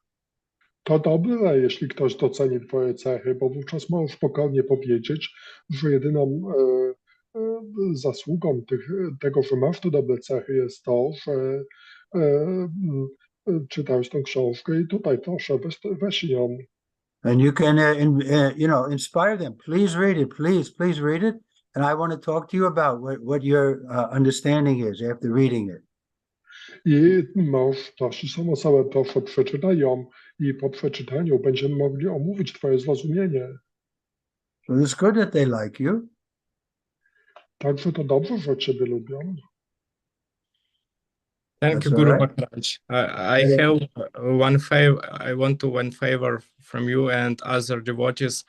To dobre, jeśli ktoś doceni twoje cechy, bo wówczas możesz spokojnie powiedzieć, że jedyną zasługą tego, że masz te dobre cechy, jest to, że czytałeś tę książkę i tutaj proszę, weź ją. And you can, inspire them. Please read it. Please read it. And I want to talk to you about what your understanding is after reading it. I możesz prosić tą osobę, proszę, przeczytaj ją i po przeczytaniu będziemy mogli omówić twoje zrozumienie. So it's good that they like you. Także to dobrze, że ciebie lubią. Thank you, That's all Guru right. Maharaj. I Yeah. have one favor. I want to one favor from you and other devotees.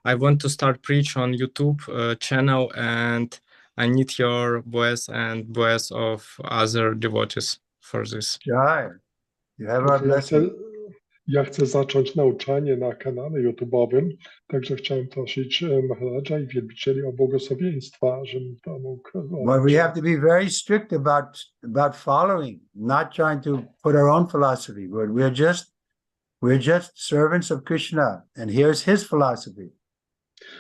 I want to start preach on YouTube channel, and I need your bless and bless of other devotees for this. Jai. You have our blessing. Ja chcę zacząć nauczanie na kanale YouTube'owym, także chciałem prosić Maharaja i wielbicieli o błogosławieństwa, żebym to mógł But we have to be very strict about following, not trying to put our own philosophy, but we're just servants of Krishna, and here's his philosophy.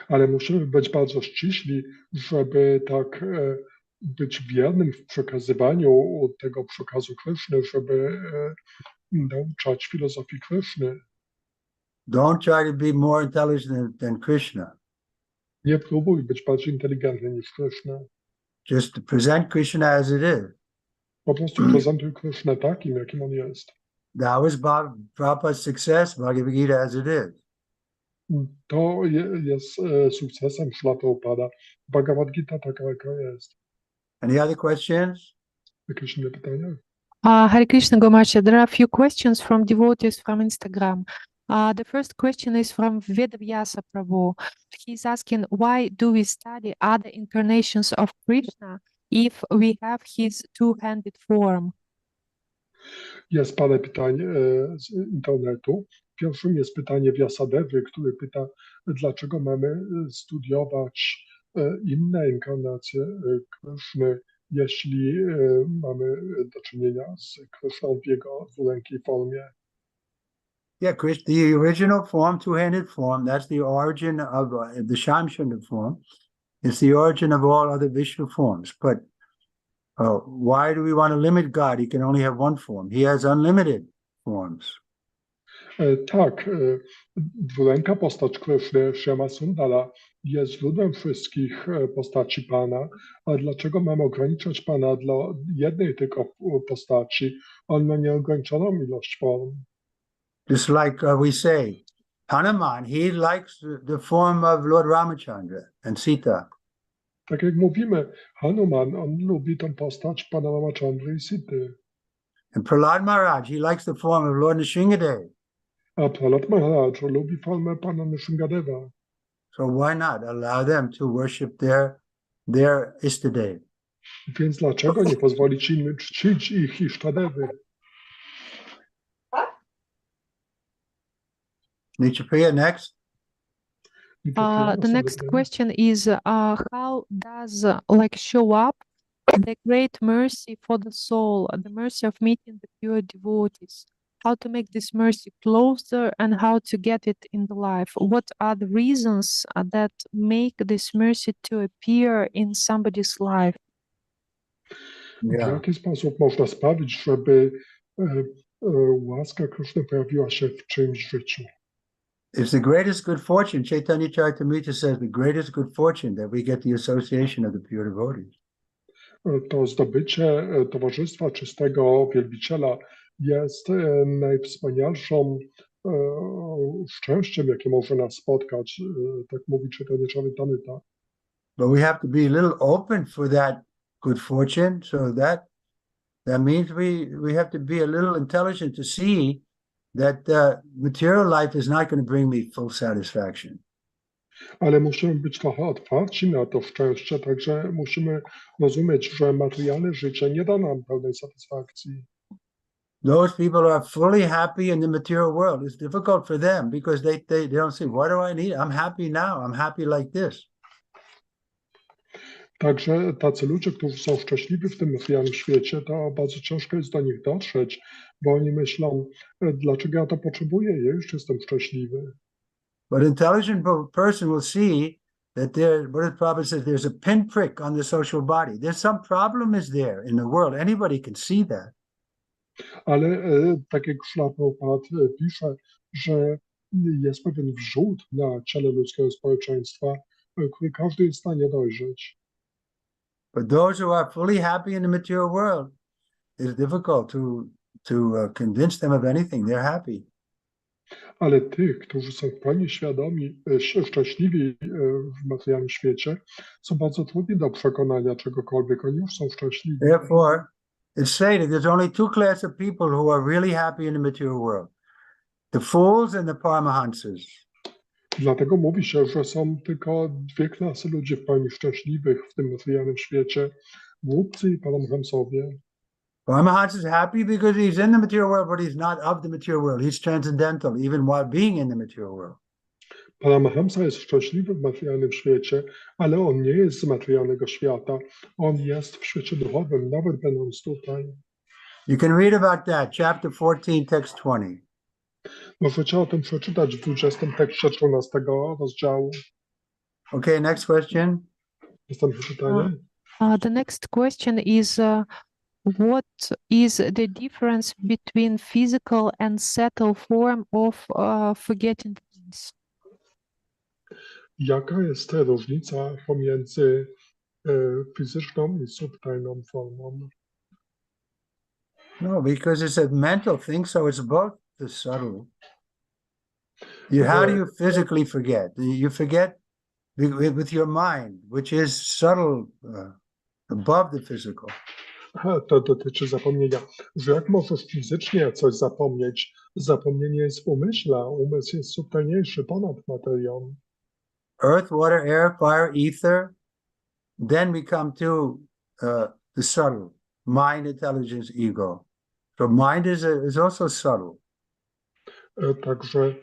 Ale musimy być bardzo ściśli, żeby tak być wiernym w przekazywaniu tego przekazu Kryszny, żeby nauczać filozofii Kryszny. Don't try to be more intelligent than Krishna. Nie próbuj być bardziej inteligentny niż Kryszna. Just to present Krishna as it is. Po prostu prezentuj Krysznę takim, jakim on jest. That was Prabhupada's success, Bhagavad Gita as it is. To jest sukcesem Śrila Prabhupada. Bhagavad Gita taka, jaka jest. Any other questions? Jakieś inne pytania? Hare Krishna Gomacha, there are a few questions from devotees from Instagram. The first question is from Vedavyasa Prabhu. He's asking, why do we study other incarnations of Krishna if we have his two-handed form? Jest parę pytań z internetu. Pierwszym jest pytanie Vyasadevy, który pyta, dlaczego mamy studiować inne inkarnacje Kryszny, jeśli mamy do czynienia z Kryszną w jego dwurękiej formie. Yeah, the original form, two-handed form, that's the origin of the Shamshanda form. It's the origin of all other Vishnu forms. But why do we want to limit God? He can only have one form. He has unlimited forms. Tak, dwuręka postać Kryszny, Shyama Sundara, jest źródłem wszystkich postaci Pana. A dlaczego mamy ograniczać Pana dla jednej tylko postaci? On ma nieograniczoną ilość form. Just like we say, Hanuman, he likes the form of Lord Ramachandra and Sita. Tak jak mówimy, Hanuman, on lubi tą postać Pana Ramachandry i Sity. And Prahlad Maharaj, he likes the form of Lord Nrsingadev. A Prahlad Maharaj lubi formę Pana Nrsingadeva. So why not allow them to worship their Istadev? Więc dlaczego nie pozwolić im czcić ich Ishtadewy? Nichapriya, next. The next question is, how does show up the great mercy for the soul, the mercy of meeting the pure devotees? How to make this mercy closer and how to get it in the life? What are the reasons that make this mercy to appear in somebody's life? W jaki sposób można sprawić, żeby łaska Kryszny pojawiła się w czyimś życiu? It's the greatest good fortune. Chaitanya Charitamrita says the greatest good fortune that we get the association of the pure devotees. To zdobycie towarzystwa czystego wielbiciela jest najwspanialszą szczęściem, jakie może nas spotkać, tak mówi Chaitanya Charitamrita. But we have to be a little open for that good fortune, so that means we have to be a little intelligent to see that material life is not going to bring me full satisfaction. Ale musimy być trochę otwarci na to szczęście, także musimy rozumieć, że materialne życie nie da nam pełnej satysfakcji. Those people are fully happy in the material world. It's difficult for them because they don't say, what do I need? I'm happy now. I'm happy like this. Także tacy ludzie, którzy są szczęśliwi w tym materialnym świecie, to bardzo ciężko jest do nich dotrzeć, bo oni myślą, dlaczego ja to potrzebuję, ja już jestem szczęśliwy. But intelligent person will see that what Prabhupada says, there's a pinprick on the social body. There's some problem is there in the world. Anybody can see that. Ale tak jak Śrila Prabhupada pisze, że jest pewien wrzód na ciele ludzkiego społeczeństwa, który każdy jest w stanie dojrzeć. But those who are fully happy in the material world, it's difficult to convince them of anything. They're happy. Ale tych, którzy są w pełni świadomi, szczęśliwi w materialnym świecie, są bardzo trudni do przekonania czegokolwiek. Oni już są szczęśliwi. Therefore, it's stated there's only two classes of people who are really happy in the material world: the fools and the paramahansas. Dlatego mówi się, że są tylko dwie klasy ludzi w pełni szczęśliwych w tym materialnym świecie: głupcy i paramhamsowie. Paramahansa is happy because he's in the material world, but he's not of the material world. He's transcendental, even while being in the material world. Paramahamsa jest szczęśliwy w materialnym świecie, ale on nie jest z materialnego świata. On jest w świecie duchowym, nawet będąc tutaj. You can read about that, chapter 14, text 20. Możecie o tym przeczytać w 20 tekście 13 rozdziału. Okay, next question. Następne pytanie. The next question is what is the difference between physical and subtle form of forgetting things? Jaka jest różnica pomiędzy fizyczną i subtelną formą? No, because it's a mental thing, so it's both the subtle. How do you physically forget? You forget with your mind, which is subtle, above the physical. To dotyczy zapomnienia. Że jak możesz fizycznie coś zapomnieć? Zapomnienie jest w umyśle, umysł jest subtelniejszy ponad materią. Earth, water, air, fire, ether. Then we come to the subtle, mind, intelligence, ego. So mind is also subtle. Także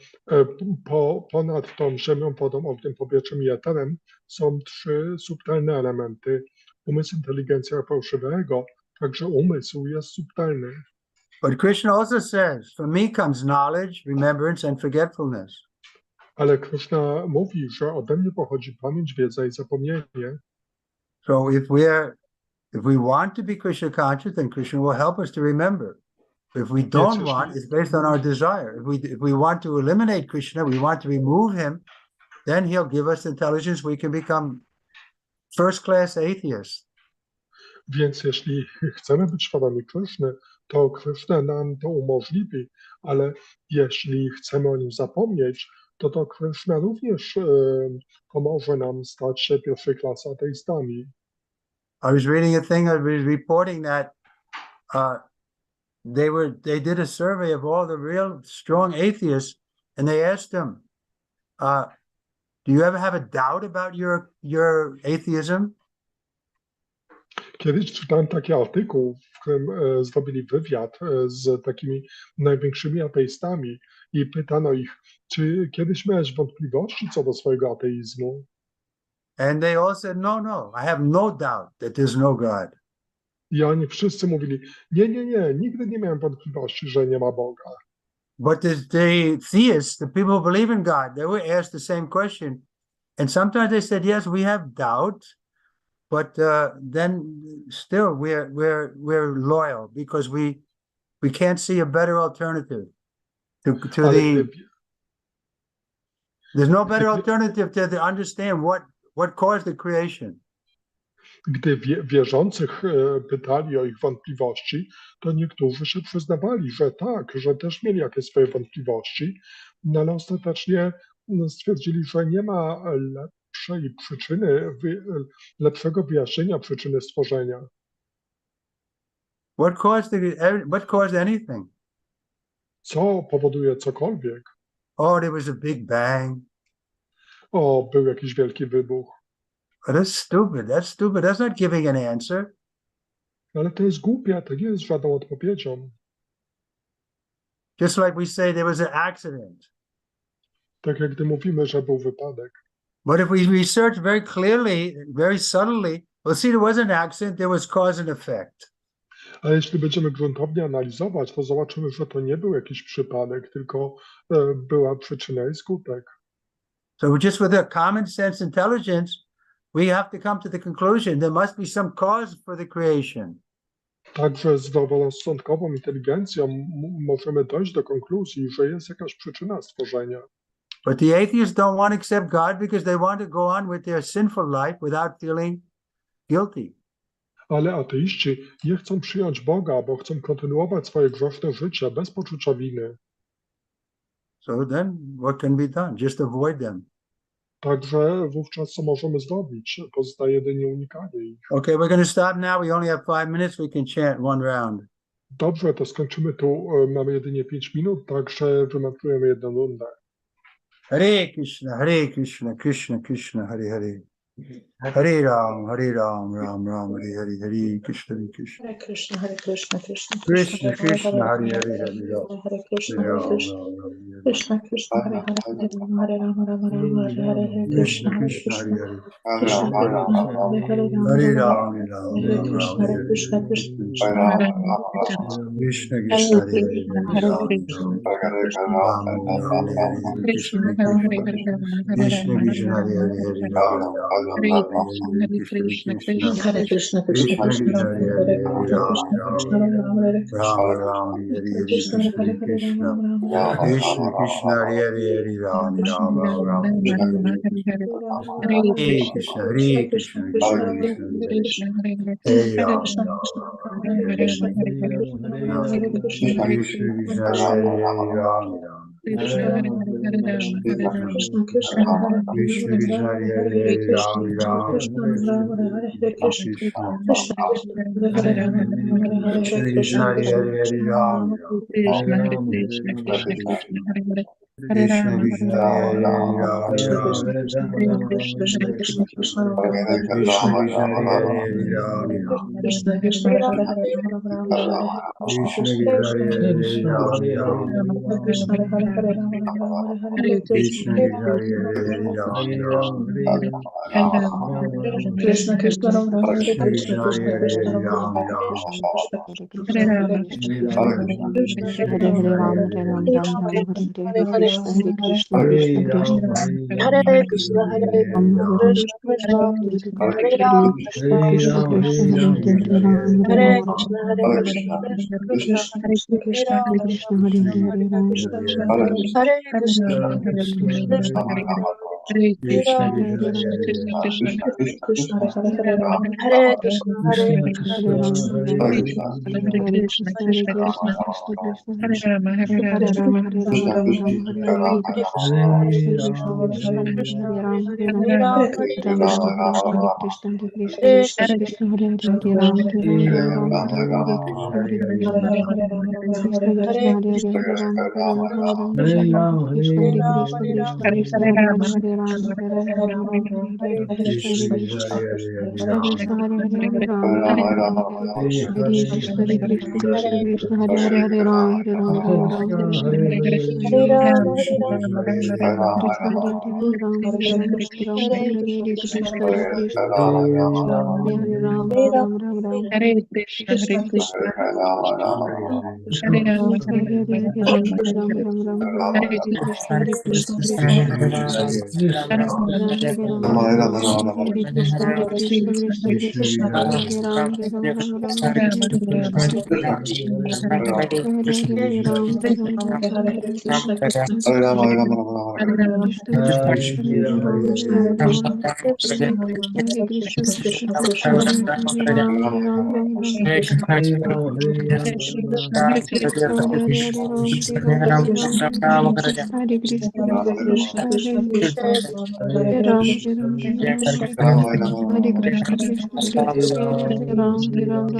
ponad tą ziemią, wodą, ogniem, powietrzem i eterem są trzy subtelne elementy. Umysł, inteligencja, fałszywe ego. Także umysł jest subtelny. But Krishna also says, from me comes knowledge, remembrance, and forgetfulness. Ale Krishna mówi, że ode mnie pochodzi pamięć, wiedza i zapomnienie. So if we want to be Krishna conscious, then Krishna will help us to remember. If we don't want, it's based on our desire. If we want to eliminate Krishna, we want to remove him, then he'll give us intelligence. We can become first-class atheists. Więc jeśli chcemy być świadomi Kryszny, to Krishna nam to umożliwi, ale jeśli chcemy o nim zapomnieć, to Krishna również pomoże nam stać się pierwszej klasy ateistami. I was reading a thing, I was reporting that they did a survey of all the real strong atheists, and they asked them, do you ever have a doubt about your atheism? Kiedyś czytałem taki artykuł, w którym zrobili wywiad z takimi największymi ateistami i pytano ich, czy kiedyś miałeś wątpliwości co do swojego ateizmu? And they all said, no, I have no doubt that there's no God. I oni wszyscy mówili, nie, nigdy nie miałem wątpliwości, że nie ma Boga. But the theists, the people who believe in God, they were asked the same question. And sometimes they said, yes, we have doubt, but then still we're loyal because we can't see a better alternative there's no better alternative to understand what caused the creation. Gdy wierzących pytali o ich wątpliwości, to niektórzy się przyznawali, że tak, że też mieli jakieś swoje wątpliwości, no ale ostatecznie stwierdzili, że nie ma lepszej przyczyny, lepszego wyjaśnienia przyczyny stworzenia. What caused anything? Co powoduje cokolwiek? Oh, there was a big bang. O, był jakiś wielki wybuch. That's stupid. That's not giving an answer. Ale to jest głupie, to nie jest żadną odpowiedzią. Just like we say there was an accident. Tak jak gdy mówimy, że był wypadek. But if we research very clearly, very subtly, we'll see there was an accident, there was cause and effect. A jeśli będziemy gruntownie analizować, to zobaczymy, że to nie był jakiś przypadek, tylko była przyczyna i skutek. So just with a common sense intelligence, we have to come to the conclusion there must be some cause for the creation. Także z zdroworozsądkową inteligencją możemy dojść do konkluzji, że jest jakaś przyczyna stworzenia. But the atheists don't want to accept God because they want to go on with their sinful life without feeling guilty. Ale ateiści nie chcą przyjąć Boga, bo chcą kontynuować swoje grzeszne życie bez poczucia winy. So then what can be done? Just avoid them. Także wówczas co możemy zrobić? Pozostaje jedynie unikanie ich. Okay, we're going to stop now. We only have 5 minutes. We can chant one round. Dobrze, to skończymy tu. Mamy jedynie 5 minut, także wymarszujemy jedną rundę. Hare Krishna, Krishna Krishna, Hare Hare. Hare Ram, Ram Ram, Hare Hare, Hare Krishna, Krishna. Hare Krishna, Hare Krishna, Krishna Krishna, Hare Hare, Hare Ram. Hare Krishna, Hare Hare Ram, Krishna, Ram Ram, Hare Hare. Krishna Krishna, Hare Hare, Hare Ram, Hare Ram, Hare Hare, Hare Krishna Krishna, Hare Krishna, Hare Krishna, Hare. Krishna Krishna, Hare Hare Ram, Hare Hare Ram, Ram, Ram Hare Ram, Krishna, Hare Krishna, Krishna Krishna Hare Krishna, Hare Hare, Krishna, Hare Hare Ram, Krishna, Ram Krishna Ram, Hare Hare, Krishna Krishna. Krishna Krishna, Hare Hare, Hare Ram, Ram Hare Krishna Krishna. Hare Krishna, Krishna Krishna Krishna, Krishna, Ram, Hare Hare Hare, Ram, Hare Hare Ram, Krishna, Ram Krishna Ram, Hare Ram, Hare Hare, Krishna, Krishna Hare Hare Krishna. Ram, Ram, Krishna Krishna, Hare Hare, Hare Ram, Krishna, Ram Hare Ram, Ram, Hare Hare Hare. Hare Krishna, Hare Krishna, Krishna, Krishna Ram, Hare Krishna, Hare Krishna, Hare Ram, Krishna, Ram Krishna, Ram, Hare Hare Krishna, Hare. Hare Krishna, Ram, Hare Krishna, Krishna Krishna, Hare Hare, Hare Ram, Ram. Krishna, Krishna Krishna, Krishna Krishna, Hare Hare Hare, Krishna, Ram Hare Ram. Krishna, Ram, Hare Krishna, Krishna. Krishna Krishna, Hare Ram, Hare Krishna Krishna, Krishna, Hare Krishna Hare, Hare Krishna, Ram Ram, Ram. Hare Krishna, Krishna Krishna, Krishna Krishna, Hare Hare, Ram Krishna Ram. Krishna, Krishna Hare Hare, Krishna Krishna, Krishna Ram, Hare Krishna Krishna, Krishna, Hare Hare, Ram Ram. Krishna Krishna, Hare Hare Ram, Hare Krishna, Krishna Krishna Krishna, Krishna, Hare Hare, Ram Ram. Hare Krishna, Hare Hare Ram, Hare Krishna, Krishna Krishna, Hare Hare, Ram Ram. Krishna Krishna Ram, Hare Krishna Krishna, Krishna, Krishna Hare Krishna Hare, Ram, Ram Hare Ram. Krishna, Krishna Krishna Ram, Hare Krishna, Krishna Krishna Krishna Ram, Hare Hare Hare, Ram, Hare Krishna, Hare Krishna, Hare Krishna Ram, Krishna, Hare Hare Krishna, Hare Krishna, Krishna Krishna, Hare Ram, Krishna Krishna, Krishna Hare Krishna, Hare Krishna, Krishna Krishna, Hare Ram, Krishna Krishna, Krishna Krishna, Hare Krishna, Hare Krishna, Krishna Krishna, Hare Ram, Krishna Krishna, Krishna Krishna, Hare Ram, Hare Krishna, Hare Krishna, Krishna Krishna, Hare Krishna, Krishna Krishna, Hare Krishna, Hare Krishna, Hare Krishna, Krishna Krishna, Hare Ram, Hare Krishna,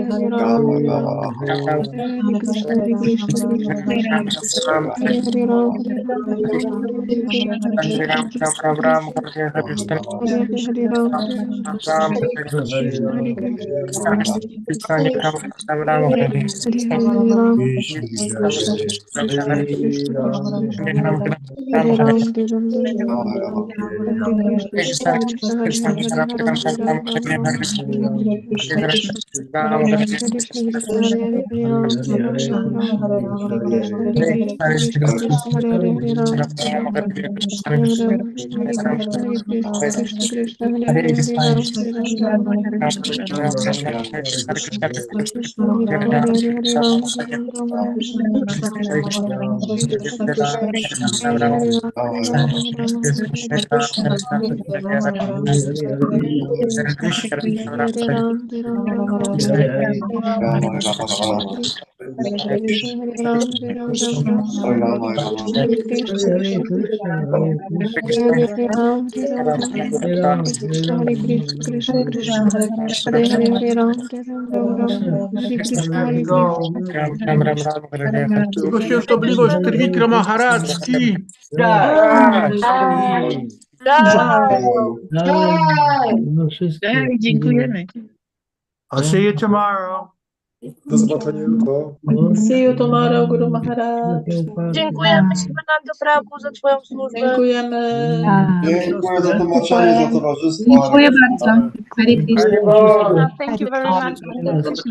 Krishna Krishna, Hare Hare Hare Ram, Hare Krishna, Krishna Hare Ram, Hare Ram, Krishna Krishna, Hare Ram, Hare Krishna, Krishna Krishna, Hare Ram, Krishna Krishna, Hare Krishna, Hare Ram, Krishna Krishna, Hare Ram, Hare Ram, Hare Krishna, Hare Krishna, Hare Ram, Krishna Krishna, Krishna Krishna, Hare Krishna, Hare Krishna, Krishna Krishna, Hare Krishna, Krishna Krishna, Jego świętobliwość Trivikrama Haracki. No wszystkie. Dziękujemy. I'll see you tomorrow. Do zobaczenia jutro. See you tomorrow, Guru Maharaj. Dziękujemy Śrimanando Prabhu za twoją służbę. Dziękujemy. Dziękuję za tłumaczenie, za towarzystwo. Dziękuję bardzo. Hare Krishna. Thank you very much.